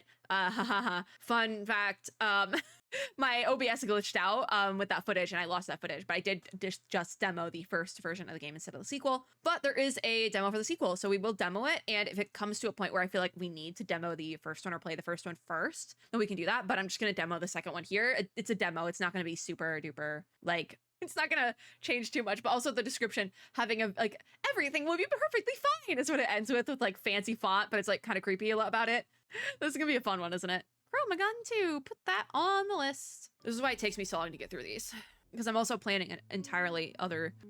fun fact, my OBS glitched out with that footage and I lost that footage, but I did just demo the first version of the game instead of the sequel. But there is a demo for the sequel, so we will demo it, and if it comes to a point where I feel like we need to demo the first one or play the first one first, then we can do that, but I'm just gonna demo the second one here. It's a demo, it's not gonna be super duper, like, it's not gonna change too much, but also the description having a, like, everything will be perfectly fine is what it ends with like fancy font, but it's like kind of creepy a lot about it. This is gonna be a fun one, isn't it? Chromagun 2, put that on the list. This is why it takes me so long to get through these, because I'm also planning entirely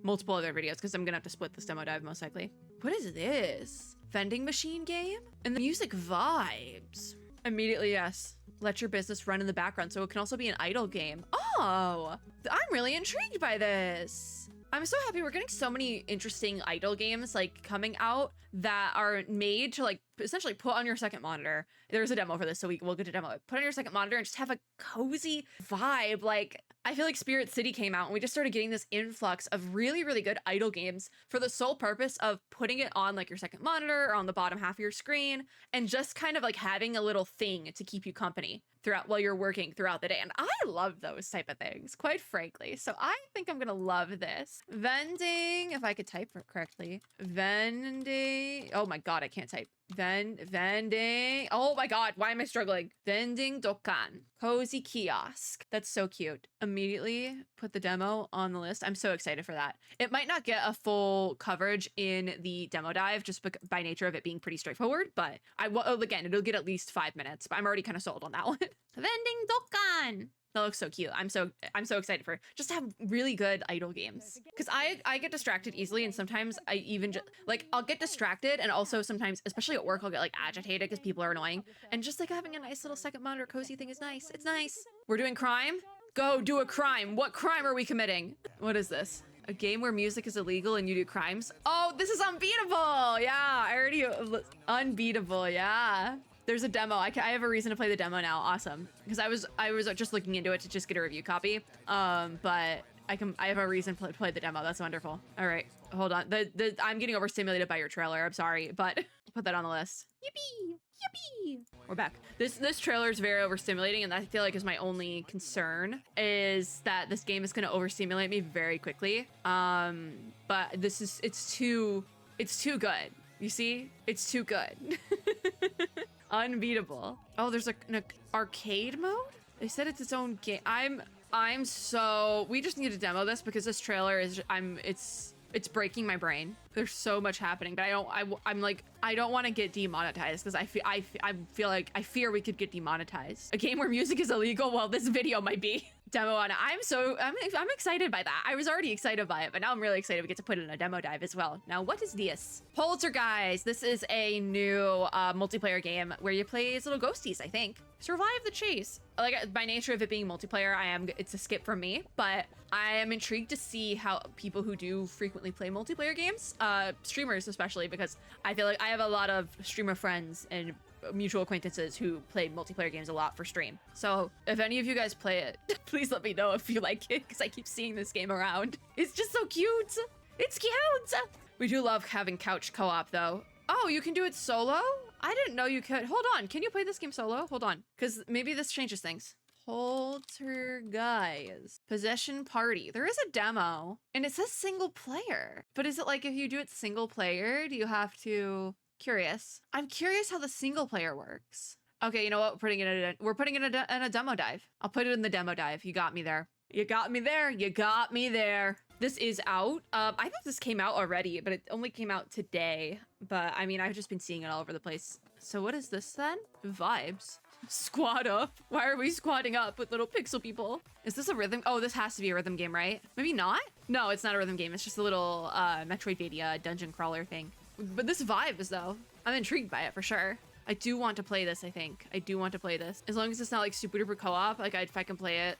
multiple other videos, because I'm gonna have to split this demo dive most likely. What is this? Vending machine game? And the music vibes. Immediately yes. Let your business run in the background, so it can also be an idle game. Oh, I'm really intrigued by this. I'm so happy we're getting so many interesting idle games like coming out that are made to like essentially put on your second monitor. There's a demo for this, so we'll get to demo it. Put on your second monitor and just have a cozy vibe. Like, I feel like Spirit City came out and we just started getting this influx of really, really good idle games for the sole purpose of putting it on like your second monitor or on the bottom half of your screen and just kind of like having a little thing to keep you company throughout while you're working throughout the day. And I love those type of things, quite frankly. So I think I'm gonna love this. Vending, if I could type correctly. Vending, oh my god, I can't type. Vending, oh my god, why am I struggling? Vending dokan, cozy kiosk. That's so cute. Immediately put the demo on the list. I'm so excited for that. It might not get a full coverage in the demo dive just by nature of it being pretty straightforward, but again, it'll get at least 5 minutes, but I'm already kind of sold on that one. Vending dokan. That looks so cute. I'm so excited for just to have really good idle games, because I get distracted easily, and sometimes I even just like I'll get distracted, and also sometimes, especially at work, I'll get like agitated because people are annoying, and just like having a nice little second monitor cozy thing is nice. It's nice. We're doing crime. Go do a crime. What crime are we committing? What is this? A game where music is illegal and you do crimes? Oh, this is unbeatable. Yeah, I already unbeatable. Yeah. There's a demo. I have a reason to play the demo now. Awesome. Because I was just looking into it to just get a review copy. But I have a reason to play the demo. That's wonderful. All right, hold on. I'm getting overstimulated by your trailer. I'm sorry, but I'll put that on the list. Yippee! Yippee! We're back. This trailer is very overstimulating, and I feel like is my only concern is that this game is going to overstimulate me very quickly. But it's too good. You see? It's too good. Unbeatable. Oh, there's an arcade mode? They said it's its own game. I'm so, we just need to demo this because this trailer is, it's breaking my brain. There's so much happening, but I'm like, I don't want to get demonetized because I fear we could get demonetized. A game where music is illegal? Well, this video might be. Demo on it. I'm excited by that. I was already excited by it, but now I'm really excited we get to put it in a demo dive as well. Now, what is this? Poltergeist. This is a new multiplayer game where you play as little ghosties, I think. Survive the chase. Like, by nature of it being multiplayer, it's a skip for me, but I am intrigued to see how people who do frequently play multiplayer games, streamers especially, because I feel like I have a lot of streamer friends and mutual acquaintances who play multiplayer games a lot for stream. So if any of you guys play it, please let me know if you like it, because I keep seeing this game around. It's just so cute. It's cute. We do love having couch co-op though. Oh, you can do it solo? I didn't know you could. Hold on. Can you play this game solo? Hold on. Because maybe this changes things. Poltergeist. Possession Party. There is a demo and it says single player. But is it like if you do it single player, do you have to... Curious. I'm curious how the single player works. Okay, you know what? We're putting it in a demo dive. I'll put it in the demo dive. You got me there. You got me there. You got me there. This is out. I thought this came out already, but it only came out today. But I mean, I've just been seeing it all over the place. So what is this then? Vibes. Squad up. Why are we squatting up with little pixel people? Is this a rhythm? Oh, this has to be a rhythm game, right? Maybe not? No, it's not a rhythm game. It's just a little Metroidvania dungeon crawler thing. But this vibe is though. I'm intrigued by it for sure. I do want to play this, I think. I do want to play this. As long as it's not like super duper co-op, like if I can play it.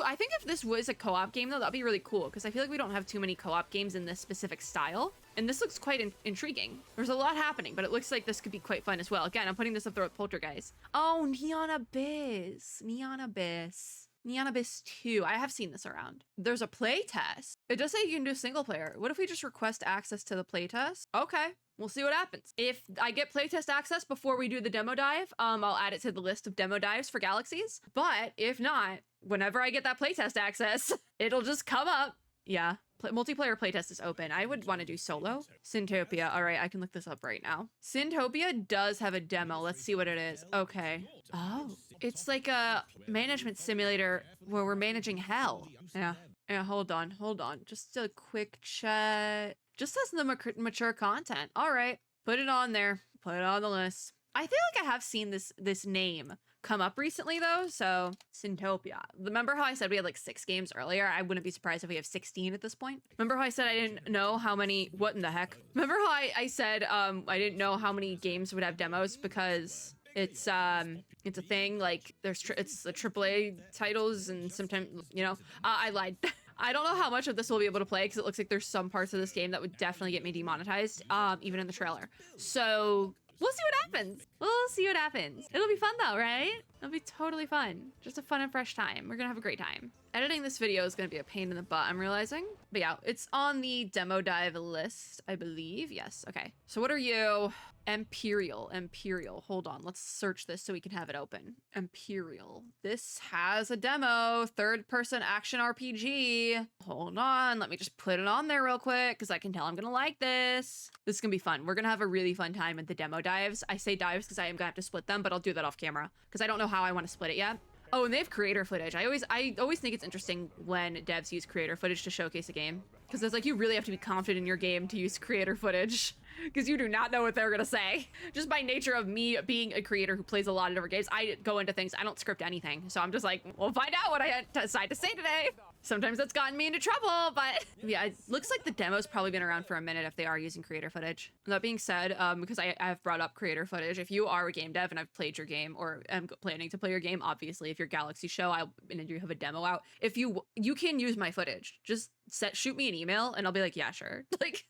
I think if this was a co-op game though, that'd be really cool because I feel like we don't have too many co-op games in this specific style. And this looks quite intriguing. There's a lot happening, but it looks like this could be quite fun as well. Again, I'm putting this up there with Poltergeist. Oh, Neon Abyss. Neon Abyss. Neon Abyss 2. I have seen this around. There's a play test. It does say you can do single player. What if we just request access to the play test? Okay. We'll see what happens. If I get playtest access before we do the demo dive, I'll add it to the list of demo dives for Galaxies. But if not, whenever I get that playtest access, it'll just come up. Yeah, multiplayer playtest is open. I would want to do solo. Syntopia. All right, I can look this up right now. Syntopia does have a demo. Let's see what it is. Okay. Oh, it's like a management simulator where we're managing hell. Yeah, hold on. Just a quick check. Just as the mature content. All right, put it on there. Put it on the list. I feel like I have seen this name come up recently though. So Syntopia. Remember how I said we had like 6 games earlier? I wouldn't be surprised if we have 16 at this point. Remember how I said I didn't know how many? What in the heck? Remember how I said I didn't know how many games would have demos because it's a thing. Like it's the AAA titles and sometimes I lied. I don't know how much of this we'll be able to play because it looks like there's some parts of this game that would definitely get me demonetized, even in the trailer. So we'll see what happens. We'll see what happens. It'll be fun though, right? It'll be totally fun. Just a fun and fresh time. We're gonna have a great time. Editing this video is gonna be a pain in the butt, I'm realizing. But yeah, it's on the demo dive list, I believe. Yes, okay. So what are you? Imperial. Hold on, let's search this so we can have it open. Imperial. This has a demo, 3rd-person action RPG. Hold on, let me just put it on there real quick because I can tell I'm gonna like this. This is gonna be fun. We're gonna have a really fun time at the demo dives. I say dives because I am gonna have to split them, but I'll do that off camera because I don't know how I want to split it yet. Oh, and they have creator footage. I always think it's interesting when devs use creator footage to showcase a game because it's like you really have to be confident in your game to use creator footage because you do not know what they're gonna say. Just by nature of me being a creator who plays a lot of different games, I go into things, I don't script anything. So I'm just like, we'll find out what I decide to say today. Sometimes that's gotten me into trouble, but yeah, it looks like the demo's probably been around for a minute if they are using creator footage. That being said, because I have brought up creator footage, if you are a game dev and I've played your game or am planning to play your game, obviously if you're Galaxy show and you have a demo out, if you can use my footage, just shoot me an email and I'll be like, yeah, sure. Like,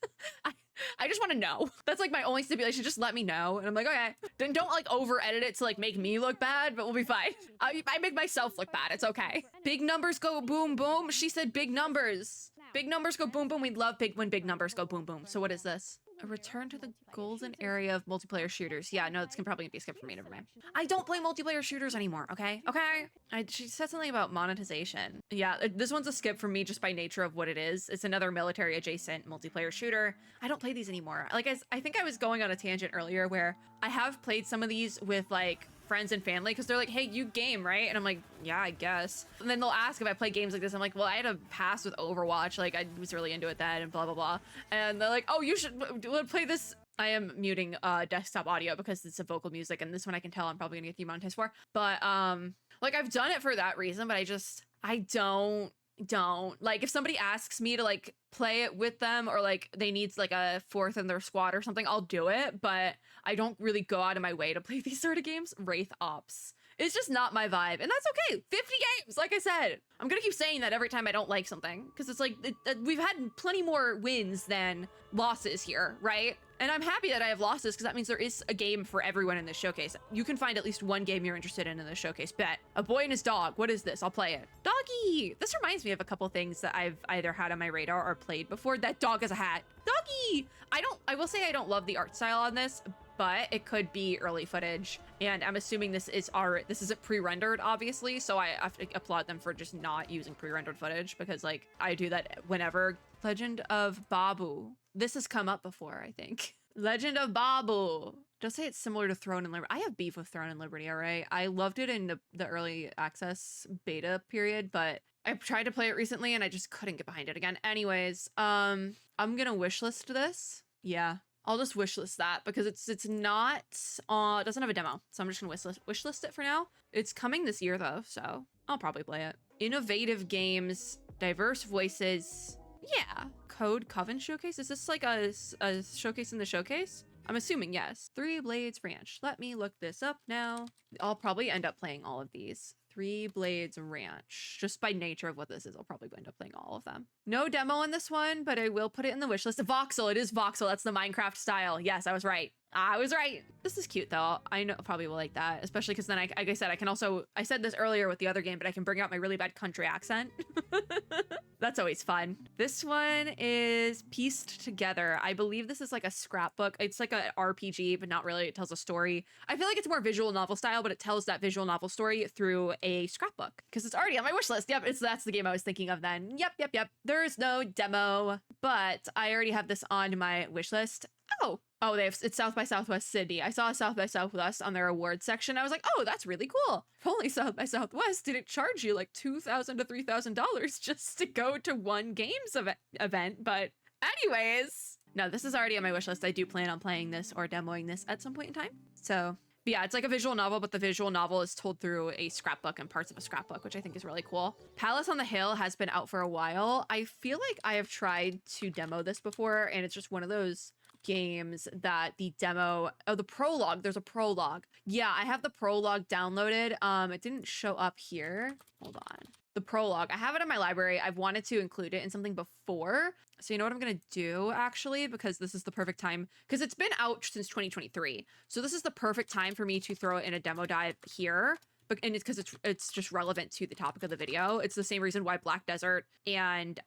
I just want to know. That's like my only stipulation. Just let me know. And I'm like, okay. Then don't like over edit it to like make me look bad, but we'll be fine. I make myself look bad. It's okay. Big numbers go boom, boom. She said big numbers. Big numbers go boom, boom. We love when big numbers go boom, boom. So what is this? A return to the golden area of multiplayer shooters. Yeah, no, it's probably gonna be a skip for me. Never mind. I don't play multiplayer shooters anymore, okay? She said something about monetization. Yeah, this one's a skip for me just by nature of what it is. It's another military adjacent multiplayer shooter. I don't play these anymore. Like, I think I was going on a tangent earlier where I have played some of these with like friends and family because they're like, hey, you game, right? And I'm like, yeah, I guess. And then they'll ask if I play games like this. I'm like, well, I had a pass with Overwatch. Like, I was really into it then and blah, blah, blah. And they're like, oh, you should play this. I am muting desktop audio because it's a vocal music and this one I can tell I'm probably gonna get demonetized for. But like I've done it for that reason, but I don't like if somebody asks me to like play it with them or like they need like a 4th in their squad or something, I'll do it, but I don't really go out of my way to play these sort of games. Wraith Ops. It's just not my vibe, and that's okay. 50 games, like I said. I'm gonna keep saying that every time I don't like something, because it's like, we've had plenty more wins than losses here, right? And I'm happy that I have losses, because that means there is a game for everyone in this showcase. You can find at least one game you're interested in this showcase. Bet. A boy and his dog. What is this? I'll play it. Doggy! This reminds me of a couple things that I've either had on my radar or played before. That dog has a hat. Doggy! I will say I don't love the art style on this, but it could be early footage. And I'm assuming this isn't pre-rendered, obviously. So I have to applaud them for just not using pre-rendered footage, because like I do that whenever. Legend of Babu. This has come up before, I think. Legend of Babu. Don't say it's similar to Throne and Liberty. I have beef with Throne and Liberty, all right? I loved it in the early access beta period, but I tried to play it recently and I just couldn't get behind it again. Anyways, I'm gonna wishlist this. Yeah, I'll just wishlist that because it's not, it doesn't have a demo. So I'm just gonna wishlist it for now. It's coming this year though, so I'll probably play it. Innovative games, diverse voices. Yeah. Code Coven Showcase? Is this like a showcase in the showcase? I'm assuming yes. Three Blades Ranch. Let me look this up now. I'll probably end up playing all of these. Three Blades Ranch. Just by nature of what this is, I'll probably end up playing all of them. No demo in this one, but I will put it in the wish list. Voxel. It is Voxel. That's the Minecraft style. Yes, I was right. I was right. This is cute though. I know probably will like that, especially because then like I said, I can also, I said this earlier with the other game, but I can bring out my really bad country accent. That's always fun. This one is Pieced Together. I believe this is like a scrapbook. It's like a RPG, but not really. It tells a story. I feel like it's more visual novel style, but it tells that visual novel story through a scrapbook because it's already on my wish list. Yep, that's the game I was thinking of then. Yep. There's no demo, but I already have this on my wish list. Oh, it's South by Southwest Sydney. I saw South by Southwest on their awards section. I was like, oh, that's really cool. If only South by Southwest didn't charge you like $2,000 to $3,000 just to go to one games event. But anyways, no, this is already on my wish list. I do plan on playing this or demoing this at some point in time. So yeah, it's like a visual novel, but the visual novel is told through a scrapbook and parts of a scrapbook, which I think is really cool. Palace on the Hill has been out for a while. I feel like I have tried to demo this before, and it's just one of those games that the demo, the prologue, there's a prologue. Yeah, I have the prologue downloaded. It didn't show up here. Hold on. The prologue, I have it in my library. I've wanted to include it in something before. So you know what I'm gonna do actually, because this is the perfect time, because it's been out since 2023. So this is the perfect time for me to throw it in a demo dive here. And it's because it's just relevant to the topic of the video. It's the same reason why Black Desert and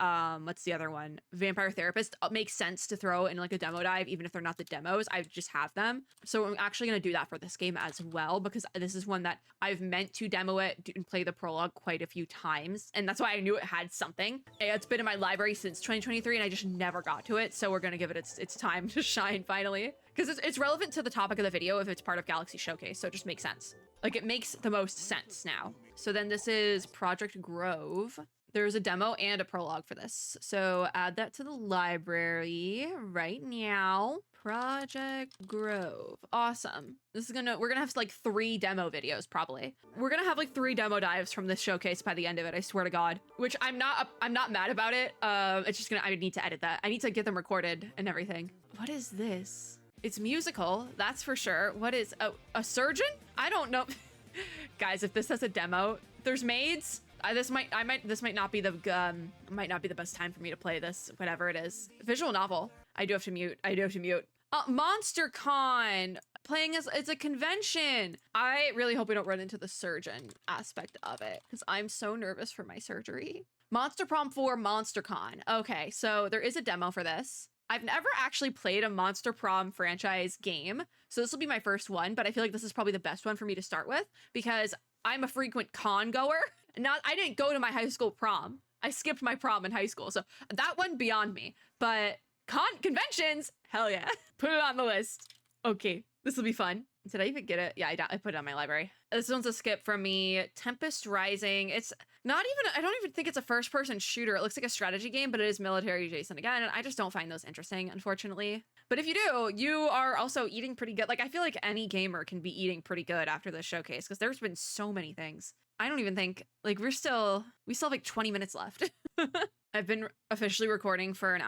what's the other one? Vampire Therapist makes sense to throw in like a demo dive, even if they're not the demos. I just have them. So I'm actually going to do that for this game as well, because this is one that I've meant to demo it and play the prologue quite a few times. And that's why I knew it had something. It's been in my library since 2023 and I just never got to it. So we're going to give it its time to shine finally. Because it's relevant to the topic of the video if it's part of Galaxy Showcase, so it just makes sense. Like, it makes the most sense now. So then this is Project Grove. There's a demo and a prologue for this. So add that to the library right now. Project Grove. Awesome. We're gonna have like 3 demo videos probably. We're gonna have like 3 demo dives from this showcase by the end of it, I swear to God. Which I'm not mad about it. It's just I need to edit that. I need to get them recorded and everything. What is this? It's musical, that's for sure. What is a surgeon? I don't know. Guys, if this has a demo, there's maids. This might not be the best time for me to play this, whatever it is. Visual novel. I do have to mute. Monster Con. Playing as it's a convention. I really hope we don't run into the surgeon aspect of it because I'm so nervous for my surgery. Monster Prom 4 Monster Con. Okay, so there is a demo for this. I've never actually played a Monster Prom franchise game, so this will be my first one, but I feel like this is probably the best one for me to start with because I'm a frequent con goer. I didn't go to my high school prom. I skipped my prom in high school, so that one beyond me. But conventions, hell yeah. Put it on the list. Okay, this will be fun. Did I even get it? Yeah, I put it on my library. This one's a skip from me. Tempest Rising. It's not even, I don't even think it's a first-person shooter. It looks like a strategy game, but it is military adjacent again, and I just don't find those interesting, unfortunately. But if you do, you are also eating pretty good. Like, I feel like any gamer can be eating pretty good after this showcase, because there's been so many things. I don't even think, like, we still have like 20 minutes left. I've been officially recording for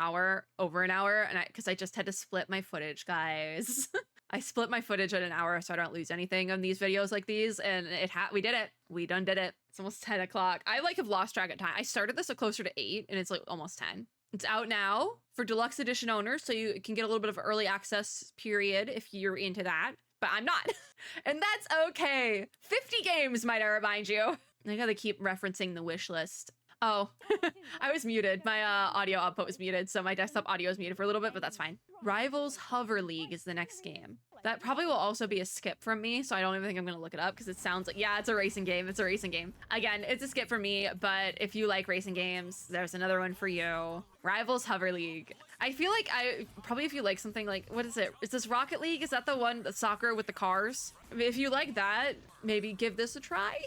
over an hour, and because I just had to split my footage, guys. I split my footage at an hour so I don't lose anything on these videos like these, and we did it. We done did it. It's almost 10 o'clock. I like have lost track of time. I started this at closer to 8, and it's like almost 10. It's out now for deluxe edition owners, so you can get a little bit of early access period if you're into that. But I'm not. And that's okay. 50 games, might I remind you. I gotta keep referencing the wish list. Oh, I was muted. My audio output was muted, so my desktop audio is muted for a little bit, but that's fine. Rivals Hover League is the next game. That probably will also be a skip from me, so I don't even think I'm gonna look it up because it sounds like, yeah, it's a racing game. It's a racing game. Again, it's a skip for me, but if you like racing games, there's another one for you. Rivals Hover League. I feel like probably if you like something like, what is it? Is this Rocket League? Is that the one, the soccer with the cars? I mean, if you like that, maybe give this a try.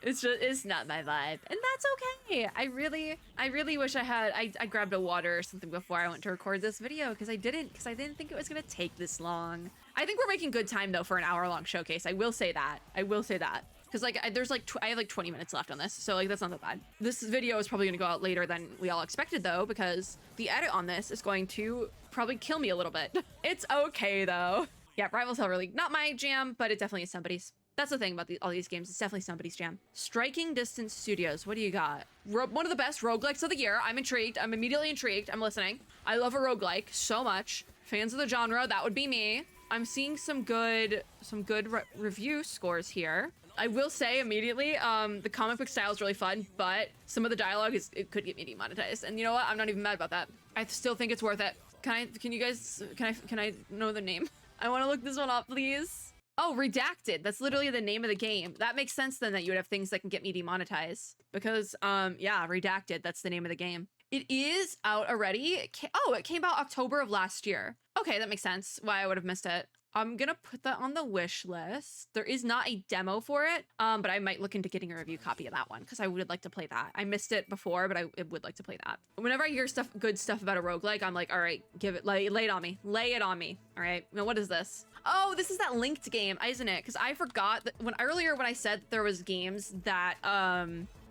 It's not my vibe, and that's okay. I really wish I grabbed a water or something before I went to record this video because I didn't think it was gonna take this long. I think we're making good time though for an hour-long showcase. I will say that. Because like I have like 20 minutes left on this, so like that's not that bad. This video is probably gonna go out later than we all expected though, because the edit on this is going to probably kill me a little bit. It's okay though. Yeah, Rivals Hover League, not my jam, but it definitely is somebody's. That's the thing about all these games. It's definitely somebody's jam. Striking Distance Studios. What do you got? One of the best roguelikes of the year. I'm intrigued. I'm immediately intrigued. I'm listening. I love a roguelike so much. Fans of the genre, that would be me. I'm seeing some good review scores here. I will say immediately, the comic book style is really fun, but some of the dialogue it could get me demonetized. And you know what? I'm not even mad about that. I still think it's worth it. Can I know the name? I want to look this one up, please. Oh, Redacted. That's literally the name of the game. That makes sense then that you would have things that can get me demonetized. Because, yeah, Redacted, that's the name of the game. It is out already. It came out October of last year. Okay, that makes sense why I would have missed it. I'm gonna put that on the wish list. There is not a demo for it, but I might look into getting a review copy of that one because I would like to play that. I missed it before, but I would like to play that. Whenever I hear good stuff about a roguelike, I'm like, all right, lay it on me. Lay it on me. All right, now what is this? Oh, this is that linked game, isn't it? Because I forgot that earlier when I said that there was games that,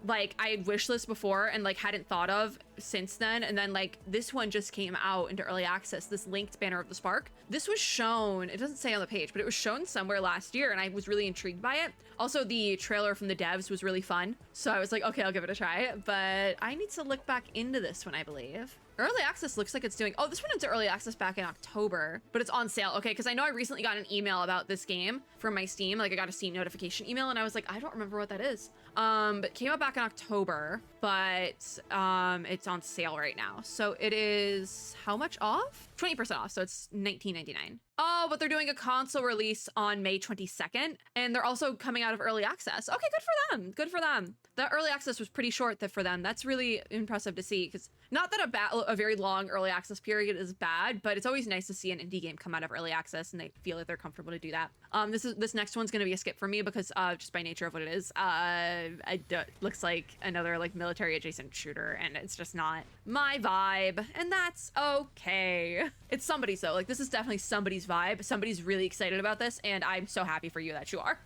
like I had wishlist before and like hadn't thought of since then, and then like this one just came out into early access, this linked Banner of the Spark. This was shown, it doesn't say on the page, but it was shown somewhere last year and I was really intrigued by it. Also, the trailer from the devs was really fun, so I was like, okay, I'll give it a try, but I need to look back into this one, I believe. Early access looks like it's doing, oh, this went into early access back in October, but it's on sale. Okay, because I know I recently got an email about this game from my Steam. Like I got a Steam notification email and I was like, I don't remember what that is. But it came out back in October, but it's on sale right now. So it is how much off? 20% off, so it's $19.99. Oh, but they're doing a console release on May 22nd, and they're also coming out of early access. Okay, good for them. Good for them. The early access was pretty short for them. That's really impressive to see, because not that a very long early access period is bad, but it's always nice to see an indie game come out of early access and they feel like they're comfortable to do that. This next one's going to be a skip for me because just by nature of what it is, it looks like another like military adjacent shooter, and it's just not my vibe, and that's okay. It's somebody's though. Like this is definitely somebody's vibe. Somebody's really excited about this, and I'm so happy for you that you are.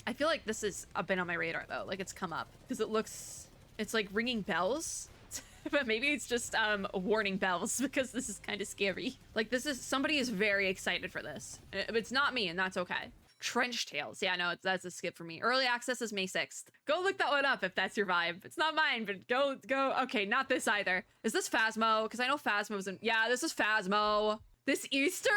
I feel like this has been on my radar though. Like it's come up because it's like ringing bells. But maybe it's just warning bells because this is kind of scary. Like somebody is very excited for this. It's not me, and that's okay. Trench Tales. Yeah, no, that's a skip for me. Early access is May 6th. Go look that one up if that's your vibe. It's not mine, but go. Okay, not this either. Is this Phasmo? Because I know Phasmo's in. Yeah, this is Phasmo. This Easter?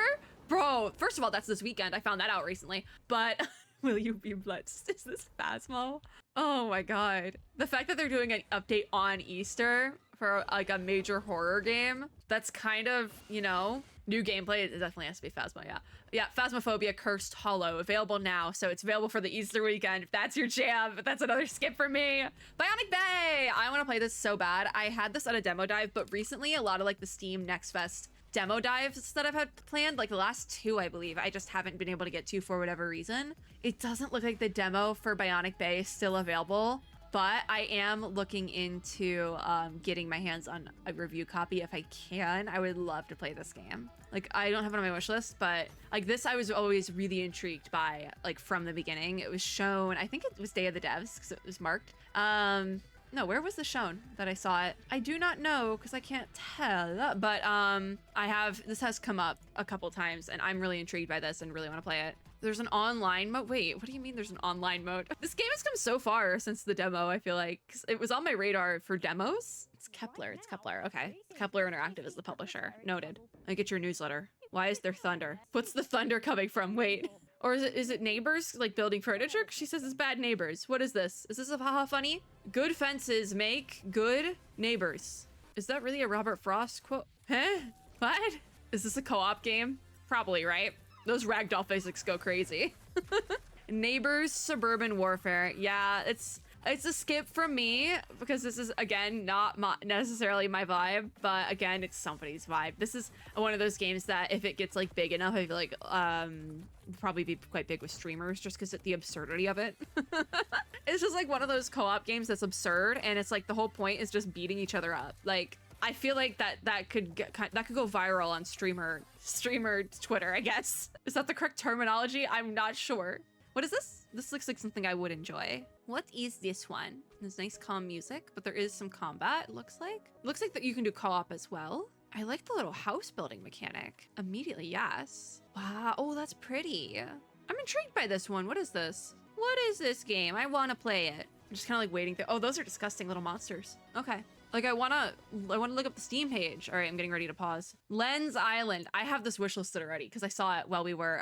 Bro, first of all, that's this weekend. I found that out recently. But will you be blessed? Is this Phasmo? Oh my god. The fact that they're doing an update on Easter for like a major horror game, that's kind of, you know, new gameplay. It definitely has to be Phasmo, yeah. Yeah, Phasmophobia Cursed Hollow, available now. So it's available for the Easter weekend if that's your jam, but that's another skip for me. Bionic Bay! I want to play this so bad. I had this at a demo dive, but recently a lot of like the Steam Next Fest demo dives that I've had planned, like the last two, I believe, I just haven't been able to get to for whatever reason. It doesn't look like the demo for Bionic Bay is still available, but I am looking into getting my hands on a review copy if I can. I would love to play this game. Like, I don't have it on my wish list, but like this I was always really intrigued by, like from the beginning. It was shown, I think it was Day of the Devs because it was marked. No, where was this shown that I saw it? I do not know because I can't tell, but this has come up a couple times and I'm really intrigued by this and really want to play it. There's an online mode. Wait, what do you mean there's an online mode? This game has come so far since the demo, I feel like. 'Cause it was on my radar for demos. It's Kepler, okay. Kepler Interactive is the publisher, noted. I get your newsletter. Why is there thunder? What's the thunder coming from? Wait. Or is it neighbors like building furniture? She says it's bad neighbors. What is this? Is this a haha funny? Good fences make good neighbors. Is that really a Robert Frost quote? Huh? What? Is this a co-op game? Probably, right? Those ragdoll physics go crazy. Neighbors Suburban Warfare. Yeah, it's a skip from me because this is, again, not necessarily my vibe, but again, it's somebody's vibe. This is one of those games that if it gets like big enough, I feel like probably be quite big with streamers just because of the absurdity of it. It's just like one of those co-op games that's absurd, and it's like the whole point is just beating each other up. Like, I feel like that could go viral on streamer Twitter, I guess. Is that the correct terminology? I'm not sure. What is this? This looks like something I would enjoy. What is this one? There's nice calm music, but there is some combat, it looks like. Looks like that you can do co-op as well. I like the little house building mechanic. Immediately, yes. Wow, oh, that's pretty. I'm intrigued by this one. What is this? What is this game? I want to play it. I'm just kind of like waiting there. Oh, those are disgusting little monsters. Okay. Like, I wanna look up the Steam page. All right, I'm getting ready to pause. Lens Island. I have this wish listed already because I saw it while we were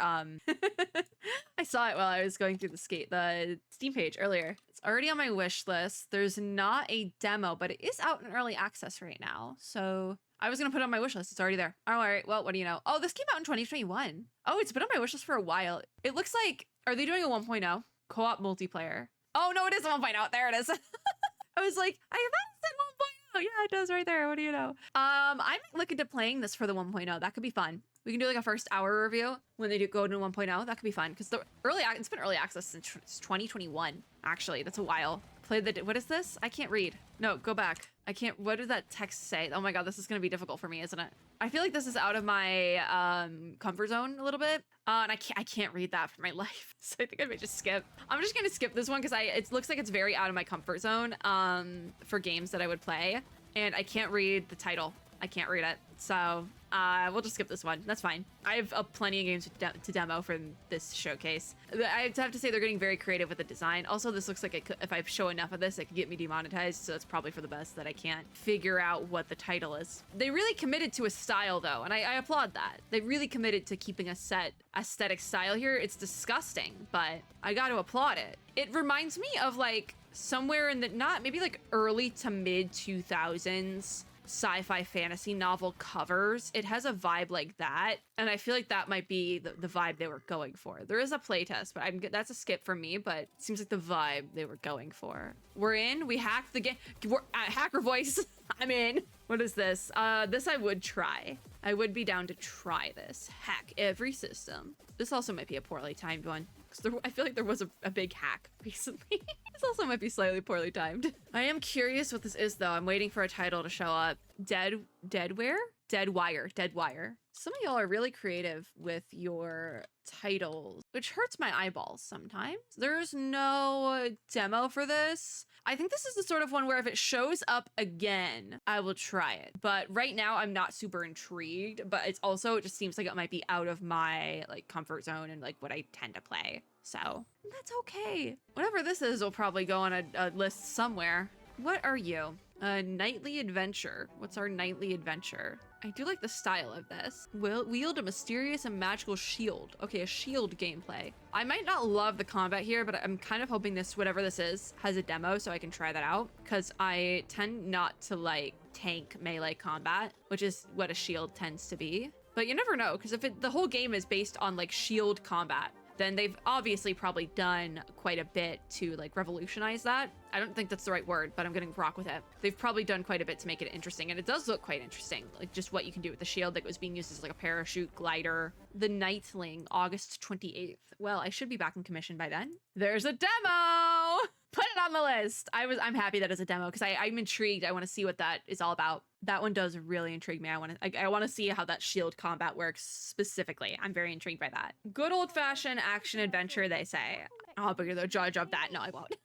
I saw it while I was going through the Steam page earlier. It's already on my wish list. There's not a demo, but it is out in early access right now. So I was gonna put it on my wish list. It's already there. All right. Well, what do you know? Oh, this came out in 2021. Oh, it's been on my wish list for a while. It looks like, are they doing a 1.0 co-op multiplayer? Oh no, it is a 1.0. There it is. I was like, I haven't said 1.0. Oh yeah, it does right there. What do you know? I'm looking to playing this for the 1.0. That could be fun. We can do like a first hour review when they do go to 1.0. That could be fun because it's been early access since 2021. Actually, that's a while. Played the, what is this? I can't read. No, go back. I can't, what does that text say? Oh my God, this is going to be difficult for me, isn't it? I feel like this is out of my comfort zone a little bit. And I can't read that for my life. So I think I may just skip. I'm just going to skip this one because it looks like it's very out of my comfort zone for games that I would play. And I can't read the title. I can't read it. So we'll just skip this one. That's fine. I have plenty of games to demo for this showcase. I have to say they're getting very creative with the design. Also, this looks like if I show enough of this, it could get me demonetized. So it's probably for the best that I can't figure out what the title is. They really committed to a style though, and I applaud that. They really committed to keeping a set aesthetic style here. It's disgusting, but I got to applaud it. It reminds me of like somewhere in the, not maybe like early to mid 2000s sci-fi fantasy novel covers. It has a vibe like that, and I feel like that might be the vibe they were going for. There is a playtest, but that's a skip for me, but it seems like the vibe they were going for. We're in. We hacked the game. We're hacker voice. I'm in. What is this? This I would try. I would be down to try this. Hack every system. This also might be a poorly timed one. I feel like there was a big hack recently. This also might be slightly poorly timed. I am curious what this is though. I'm waiting for a title to show up. Deadwire? Deadwire. Some of y'all are really creative with your titles, which hurts my eyeballs sometimes. There's no demo for this. I think this is the sort of one where if it shows up again, I will try it. But right now I'm not super intrigued, but it just seems like it might be out of my like comfort zone and like what I tend to play. So that's okay. Whatever this is will probably go on a list somewhere. What are you? A nightly adventure. What's our nightly adventure? I do like the style of this. Wield a mysterious and magical shield. Okay, a shield gameplay. I might not love the combat here, but I'm kind of hoping this, whatever this is, has a demo so I can try that out. Because I tend not to like tank melee combat, which is what a shield tends to be. But you never know, because if the whole game is based on like shield combat, then they've obviously probably done quite a bit to like revolutionize that. I don't think that's the right word, but I'm gonna rock with it. They've probably done quite a bit to make it interesting, and it does look quite interesting. Like just what you can do with the shield that was being used as like a parachute glider. The Nightling, August 28th. Well, I should be back in commission by then. There's a demo! Put it on the list. I'm happy that it's a demo because I'm intrigued. I want to see what that is all about. That one does really intrigue me. I want to see how that shield combat works specifically. I'm very intrigued by that. Good old-fashioned action adventure, they say. I'll be the judge of that. No, I won't.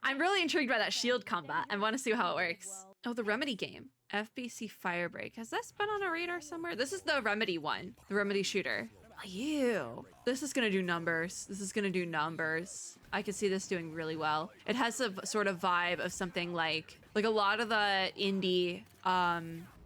I'm really intrigued by that shield combat. I want to see how it works. Oh, the Remedy game. FBC Firebreak. Has this been on a radar somewhere? This is the Remedy one. The Remedy shooter. Ew. This is gonna do numbers. This is gonna do numbers. I could see this doing really well. It has a sort of vibe of something like a lot of the indie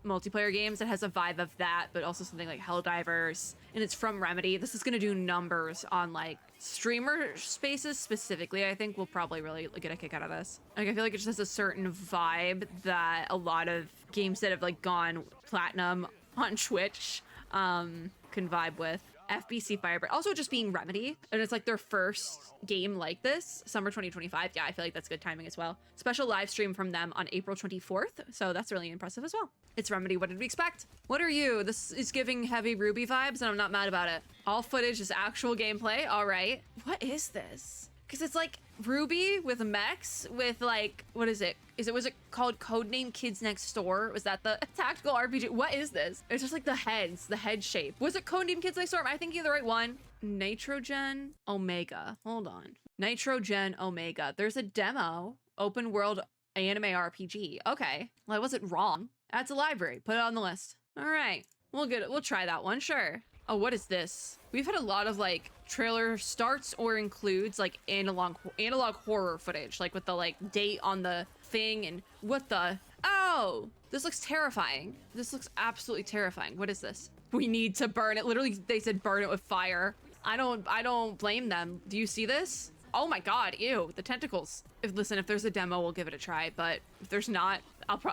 multiplayer games. It has a vibe of that, but also something like Helldivers, and it's from Remedy. This is gonna do numbers on like streamer spaces specifically. I think we'll probably really get a kick out of this. Like I feel like it just has a certain vibe that a lot of games that have like gone platinum on Twitch can vibe with. FBC Firebird. Also just being Remedy, and it's like their first game like this, summer 2025. Yeah, I feel like that's good timing as well. Special live stream from them on April 24th, so that's really impressive as well. It's Remedy, what did we expect? What are you? This is giving heavy Ruby vibes, and I'm not mad about it. All footage is actual gameplay, all right. What is this? Because it's like Ruby with mechs with like, what is it? Was it called Codename Kids Next Door? Was that the tactical RPG? What is this? It's just like the heads, the head shape. Was it Codename Kids Next Door? Am I thinking of the right one? Nitrogen Omega. Hold on. Nitrogen Omega. There's a demo, open world anime RPG. Okay. Well, I wasn't wrong. That's a library. Put it on the list. All right. We'll get it. We'll try that one. Sure. Oh, what is this? We've had a lot of like trailer starts or includes like analog horror footage, like with the like date on the thing and what the, oh, this looks terrifying. This looks absolutely terrifying. What is this? We need to burn it. Literally, they said burn it with fire. I don't blame them. Do you see this? Oh my God, ew, the tentacles. Listen, if there's a demo, we'll give it a try, but if there's not,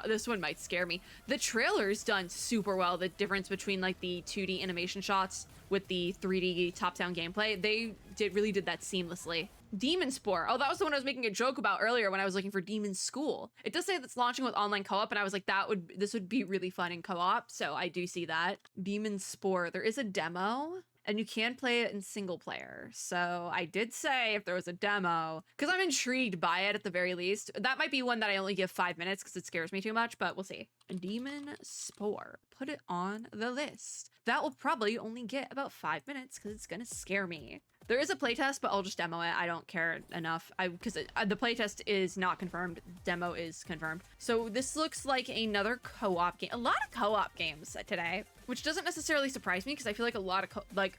this one might scare me. The trailer's done super well. The difference between like the 2D animation shots with the 3D top-down gameplay, they really did that seamlessly. Demon Spore. Oh, that was the one I was making a joke about earlier when I was looking for Demon School. It does say that's launching with online co-op, and I was like, this would be really fun in co-op, so I do see that. Demon Spore. There is a demo, and you can play it in single player. So I did say if there was a demo, because I'm intrigued by it at the very least. That might be one that I only give 5 minutes because it scares me too much, but we'll see. Demon Spore. Put it on the list. That will probably only get about 5 minutes because it's gonna scare me. There is a playtest, but I'll just demo it. I don't care enough because the playtest is not confirmed. Demo is confirmed. So this looks like another co-op game. A lot of co-op games today, which doesn't necessarily surprise me because I feel like a lot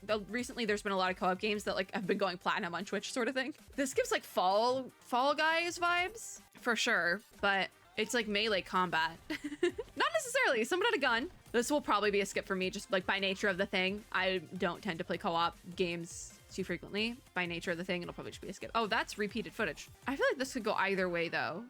of recently there's been a lot of co-op games that like have been going platinum on Twitch sort of thing. This gives like Fall Guys vibes for sure, but it's like melee combat. Not necessarily. Someone had a gun. This will probably be a skip for me just like by nature of the thing. I don't tend to play co-op games too frequently. By nature of the thing, it'll probably just be a skip. Oh, that's repeated footage. I feel like this could go either way though.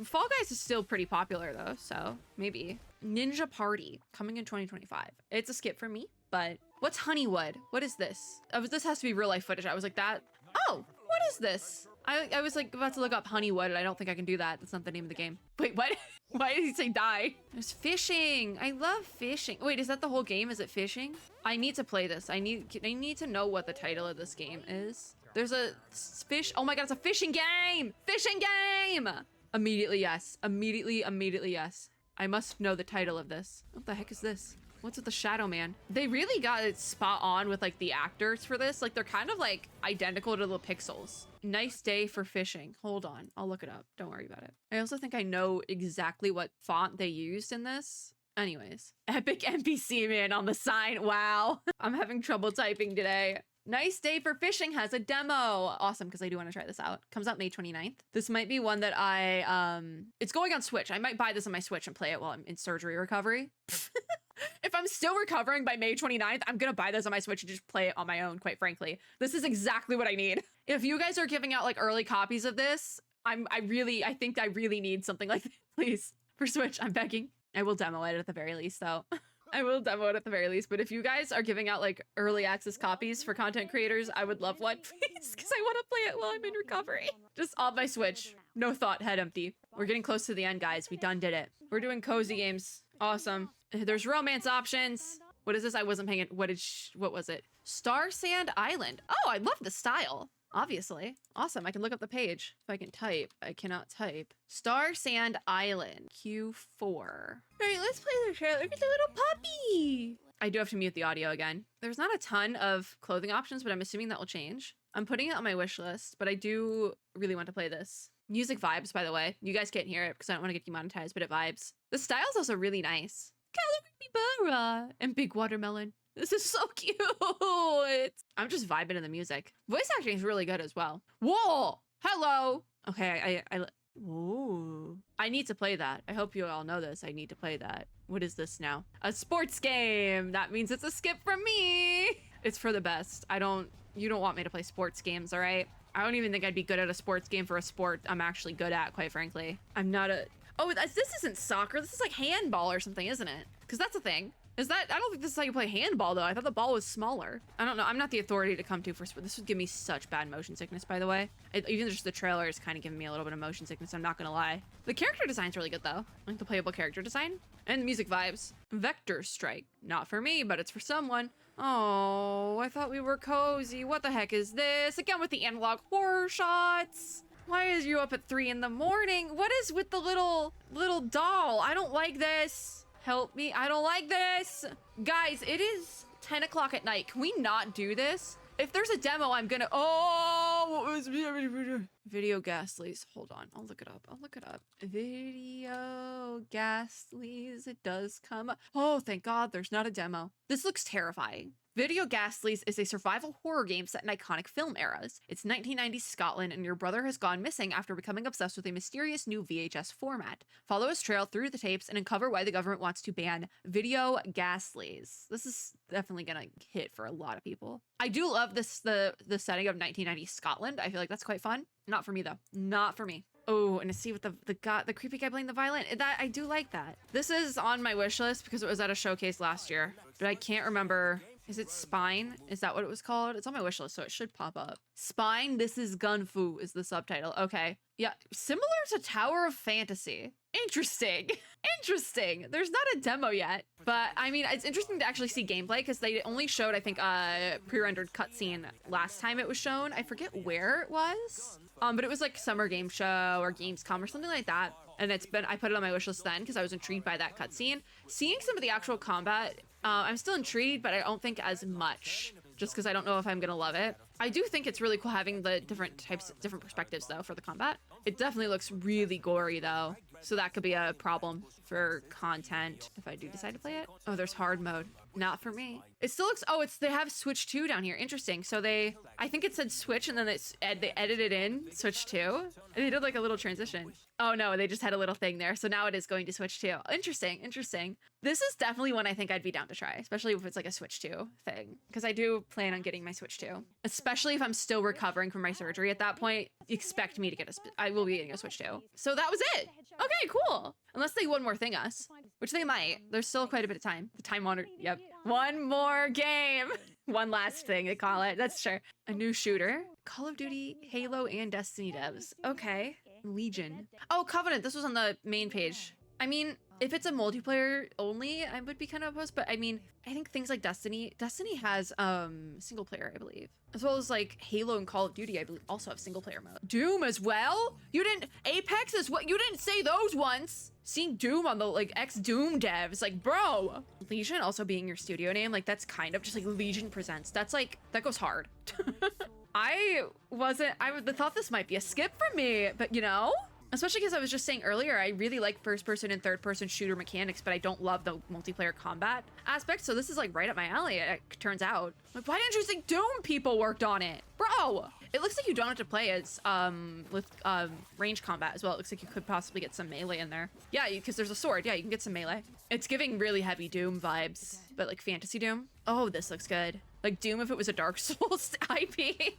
Fall Guys is still pretty popular though, so maybe. Ninja Party coming in 2025. It's a skip for me, but what's Honeywood? What is this? This has to be real life footage. I was like that. Oh, what is this? I was like about to look up Honeywood and I don't think I can do that. That's not the name of the game. Wait, what? Why did he say die? There's fishing. I love fishing. Wait, is that the whole game? Is it fishing? I need to play this. I need to know what the title of this game is. There's a fish. Oh my God, it's a fishing game. Fishing game. Immediately, yes. Immediately, yes. I must know the title of this. What the heck is this? What's with the Shadow Man? They really got it spot on with like the actors for this. Like they're kind of like identical to the pixels. Nice day for fishing. Hold on, I'll look it up. Don't worry about it. I also think I know exactly what font they used in this. Anyways, epic NPC man on the sign. Wow. I'm having trouble typing today. Nice Day for Fishing has a demo. Awesome, because I do want to try this out. Comes out May 29th. This might be one that it's going on Switch. I might buy this on my Switch and play it while I'm in surgery recovery. If I'm still recovering by May 29th, I'm gonna buy this on my Switch and just play it on my own, quite frankly. This is exactly what I need. If you guys are giving out like early copies of this, I think I really need something like this, please. For Switch, I'm begging. I will demo it at the very least though. I will demo it at the very least, but if you guys are giving out like early access copies for content creators, I would love one, please, because I want to play it while I'm in recovery. Just on my Switch. No thought, head empty. We're getting close to the end, guys. We done did it. We're doing cozy games. Awesome. There's romance options. What is this? I wasn't paying it. What was it? Star Sand Island. Oh, I love the style. Obviously. Awesome. I can look up the page. If I can type. I cannot type. Star Sand Island. Q4. All right, let's play the trailer. Look at the little puppy. I do have to mute the audio again. There's not a ton of clothing options, but I'm assuming that will change. I'm putting it on my wish list, but I do really want to play this. Music vibes, by the way. You guys can't hear it because I don't want to get demonetized, but it vibes. The style's also really nice. Capybara and Big Watermelon. This is so cute. I'm just vibing to the music. Voice acting is really good as well. Whoa! Hello! Okay, Ooh. I need to play that. I hope you all know this. I need to play that. What is this now? A sports game! That means it's a skip from me! It's for the best. You don't want me to play sports games, alright? I don't even think I'd be good at a sports game for a sport I'm actually good at, quite frankly. I'm not a... Oh, this isn't soccer. This is like handball or something, isn't it? Because that's a thing. Is that, I don't think this is how you play handball though. I thought the ball was smaller. I don't know. I'm not the authority to come to for sport. This would give me such bad motion sickness, by the way. Even just the trailer is kind of giving me a little bit of motion sickness. I'm not gonna lie. The character design's really good though. I like the playable character design and the music vibes. Vector Strike. Not for me, but it's for someone. Oh, I thought we were cozy. What the heck is this? Again with the analog horror shots. Why is you up at 3 in the morning? What is with the little doll? I don't like this. Help me. I don't like this. Guys, it is 10 o'clock at night. Can we not do this? If there's a demo, I'm gonna... Oh, what was... Video Ghastlies. Hold on. I'll look it up. I'll look it up. Video Ghastlies. It does come up. Oh, thank God there's not a demo. This looks terrifying. Video Ghastlies is a survival horror game set in iconic film eras. It's 1990s Scotland, and your brother has gone missing after becoming obsessed with a mysterious new VHS format. Follow his trail through the tapes and uncover why the government wants to ban Video Ghastlies. This is definitely gonna hit for a lot of people. I do love this the setting of 1990s Scotland. I feel like that's quite fun. Not for me though. Not for me. Oh, and to see what the creepy guy playing the violin. That I do like that. This is on my wish list because it was at a showcase last year, but I can't remember. Is it Spine? Is that what it was called? It's on my wish list, so it should pop up. Spine, This is Gunfu is the subtitle. Okay. Yeah, similar to Tower of Fantasy. Interesting. Interesting. There's not a demo yet, but I mean, it's interesting to actually see gameplay because they only showed, I think, a pre-rendered cutscene last time it was shown. I forget where it was, but it was like Summer Game Show or Gamescom or something like that. And I put it on my wish list then because I was intrigued by that cutscene. Seeing some of the actual combat, I'm still intrigued, but I don't think as much just because I don't know if I'm gonna love it. I do think it's really cool having the different perspectives though for the combat. It definitely looks really gory though. So that could be a problem for content if I do decide to play it. Oh, there's hard mode. Not for me. It still looks, oh, they have Switch 2 down here. Interesting. So I think it said Switch and then they edited in Switch 2. And they did like a little transition. Oh no, they just had a little thing there. So now it is going to Switch 2. Interesting, interesting. This is definitely one I think I'd be down to try, especially if it's like a Switch 2 thing. Because I do plan on getting my Switch 2. Especially if I'm still recovering from my surgery at that point. Expect me to get I will be getting a Switch 2. So that was it. Okay, cool. Unless they one more thing us, which they might. There's still quite a bit of time. The time honored, yep. One more game. One last thing they call it. That's sure. A new shooter. Call of Duty, Halo, and Destiny devs. Okay. Legion. Oh, Covenant. This was on the main page. I mean, if it's a multiplayer only, I would be kind of opposed, but I mean, I think things like Destiny has single player, I believe. As well as like Halo and Call of Duty, I believe also have single player mode. Doom as well? You didn't, Apex is what, you didn't say those once. Seeing Doom on the like ex-Doom devs, like bro. Legion also being your studio name, like that's kind of just like Legion Presents. That's like, that goes hard. I thought this might be a skip for me, but you know? Especially because I was just saying earlier, I really like first-person and third-person shooter mechanics, but I don't love the multiplayer combat aspect. So this is like right up my alley, it turns out. Like, why didn't you think Doom people worked on it? Bro! It looks like you don't have to play as, with range combat as well. It looks like you could possibly get some melee in there. Yeah, because there's a sword. Yeah, you can get some melee. It's giving really heavy Doom vibes, but like fantasy Doom. Oh, this looks good. Like Doom if it was a Dark Souls IP.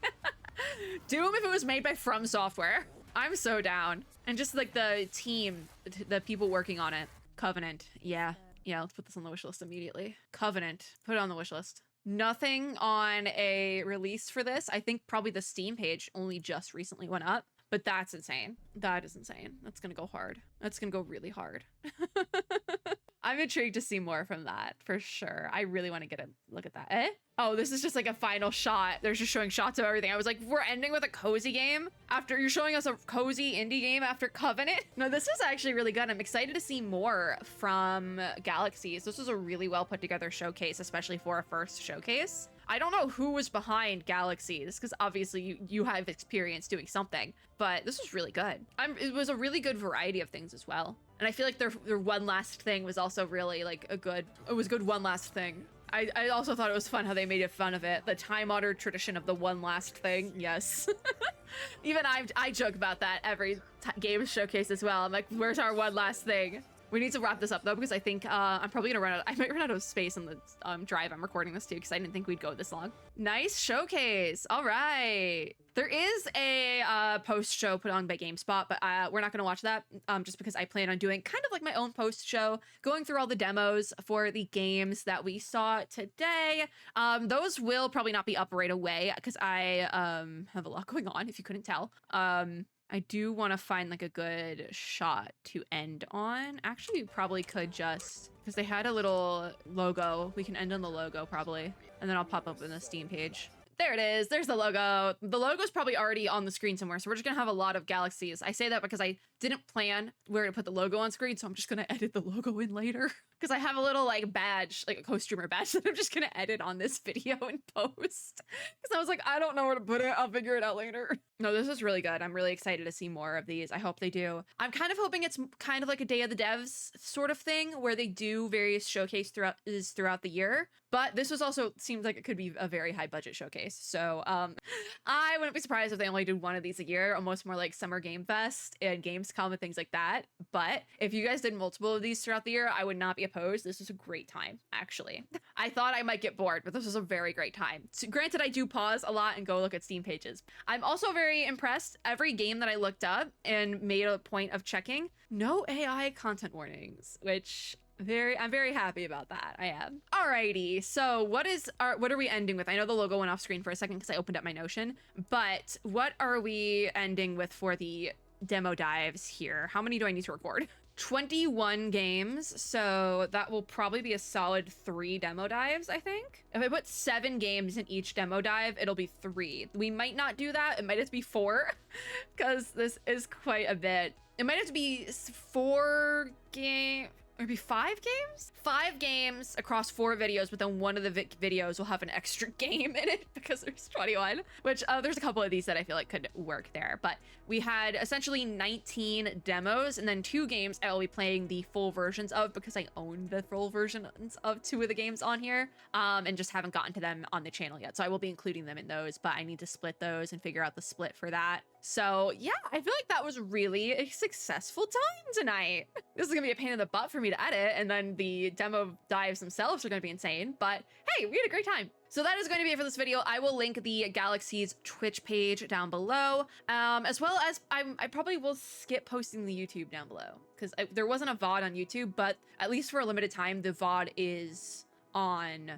Doom if it was made by From Software. I'm so down. And just like the team, the people working on it. Covenant. Yeah, let's put this on the wish list immediately. Covenant. Put it on the wish list. Nothing on a release for this. I think probably the Steam page only just recently went up, but that's insane. That is insane. That's gonna go hard. That's gonna go really hard. I'm intrigued to see more from that for sure. I really want to get a look at that. Eh? Oh, this is just like a final shot. They're just showing shots of everything. I was like, we're ending with a cozy game after you're showing us a cozy indie game after Covenant. No, this is actually really good. I'm excited to see more from Galaxies. This was a really well put together showcase, especially for a first showcase. I don't know who was behind Galaxies because obviously you have experience doing something, but this was really good. It was a really good variety of things as well. And I feel like their one last thing was also really like it was good one last thing. I also thought it was fun how they made fun of it. The time-honored tradition of the one last thing. Yes. Even I joke about that every game showcase as well. I'm like, where's our one last thing? We need to wrap this up though, because I think I'm probably gonna I might run out of space on the drive I'm recording this to, because I didn't think we'd go this long. Nice showcase. All right. There is a post show put on by GameSpot, but we're not going to watch that just because I plan on doing kind of like my own post show, going through all the demos for the games that we saw today. Those will probably not be up right away because I have a lot going on, if you couldn't tell. I do want to find like a good shot to end on. Actually, we probably could just, because they had a little logo. We can end on the logo probably, and then I'll pop up in the Steam page. There it is. There's the logo. The logo's probably already on the screen somewhere, so we're just gonna have a lot of Galaxies. I say that because I didn't plan where to put the logo on screen, so I'm just gonna edit the logo in later. Because I have a little like badge, like a co-streamer badge that I'm just gonna edit on this video and post. Because I was like, I don't know where to put it. I'll figure it out later. No, this is really good. I'm really excited to see more of these. I hope they do. I'm kind of hoping it's kind of like a Day of the Devs sort of thing where they do various showcase throughout the year. But this was also seems like it could be a very high budget showcase. So I wouldn't be surprised if they only did one of these a year, almost more like Summer Game Fest and Gamescom and things like that. But if you guys did multiple of these throughout the year, I would not be opposed. This was a great time, actually. I thought I might get bored, but this was a very great time. So, granted, I do pause a lot and go look at Steam pages. I'm also very impressed. Every game that I looked up and made a point of checking, no AI content warnings, which I'm very happy about that. I am. Alrighty, so what are we ending with? I know the logo went off screen for a second because I opened up my Notion, but what are we ending with for the demo dives here? How many do I need to record? 21 games, so that will probably be a solid 3 demo dives, I think. If I put 7 games in each demo dive, it'll be 3. We might not do that. It might just be 4 because this is quite a bit. It might have to be 4 games. Or maybe 5 games? 5 games across 4 videos, but then one of the videos will have an extra game in it because there's 21, which there's a couple of these that I feel like could work there. But we had essentially 19 demos and then 2 games I'll be playing the full versions of because I own the full versions of 2 of the games on here and just haven't gotten to them on the channel yet. So I will be including them in those, but I need to split those and figure out the split for that. So yeah, I feel like that was really a successful time tonight. This is gonna be a pain in the butt for me to edit, and then the demo dives themselves are gonna be insane, but hey, we had a great time. So that is going to be it for this video. I will link the Galaxies Twitch page down below, as well as I probably will skip posting the YouTube down below because there wasn't a VOD on YouTube, but at least for a limited time, the VOD is on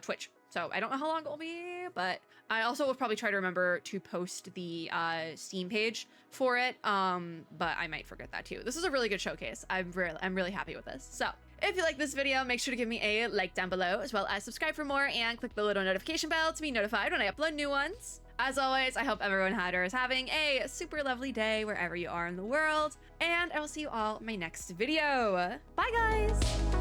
Twitch. So I don't know how long it will be, but I also will probably try to remember to post the Steam page for it, but I might forget that too. This is a really good showcase. I'm really happy with this. So if you like this video, make sure to give me a like down below, as well as subscribe for more and click the little notification bell to be notified when I upload new ones. As always, I hope everyone had or is having a super lovely day wherever you are in the world, and I will see you all in my next video. Bye guys!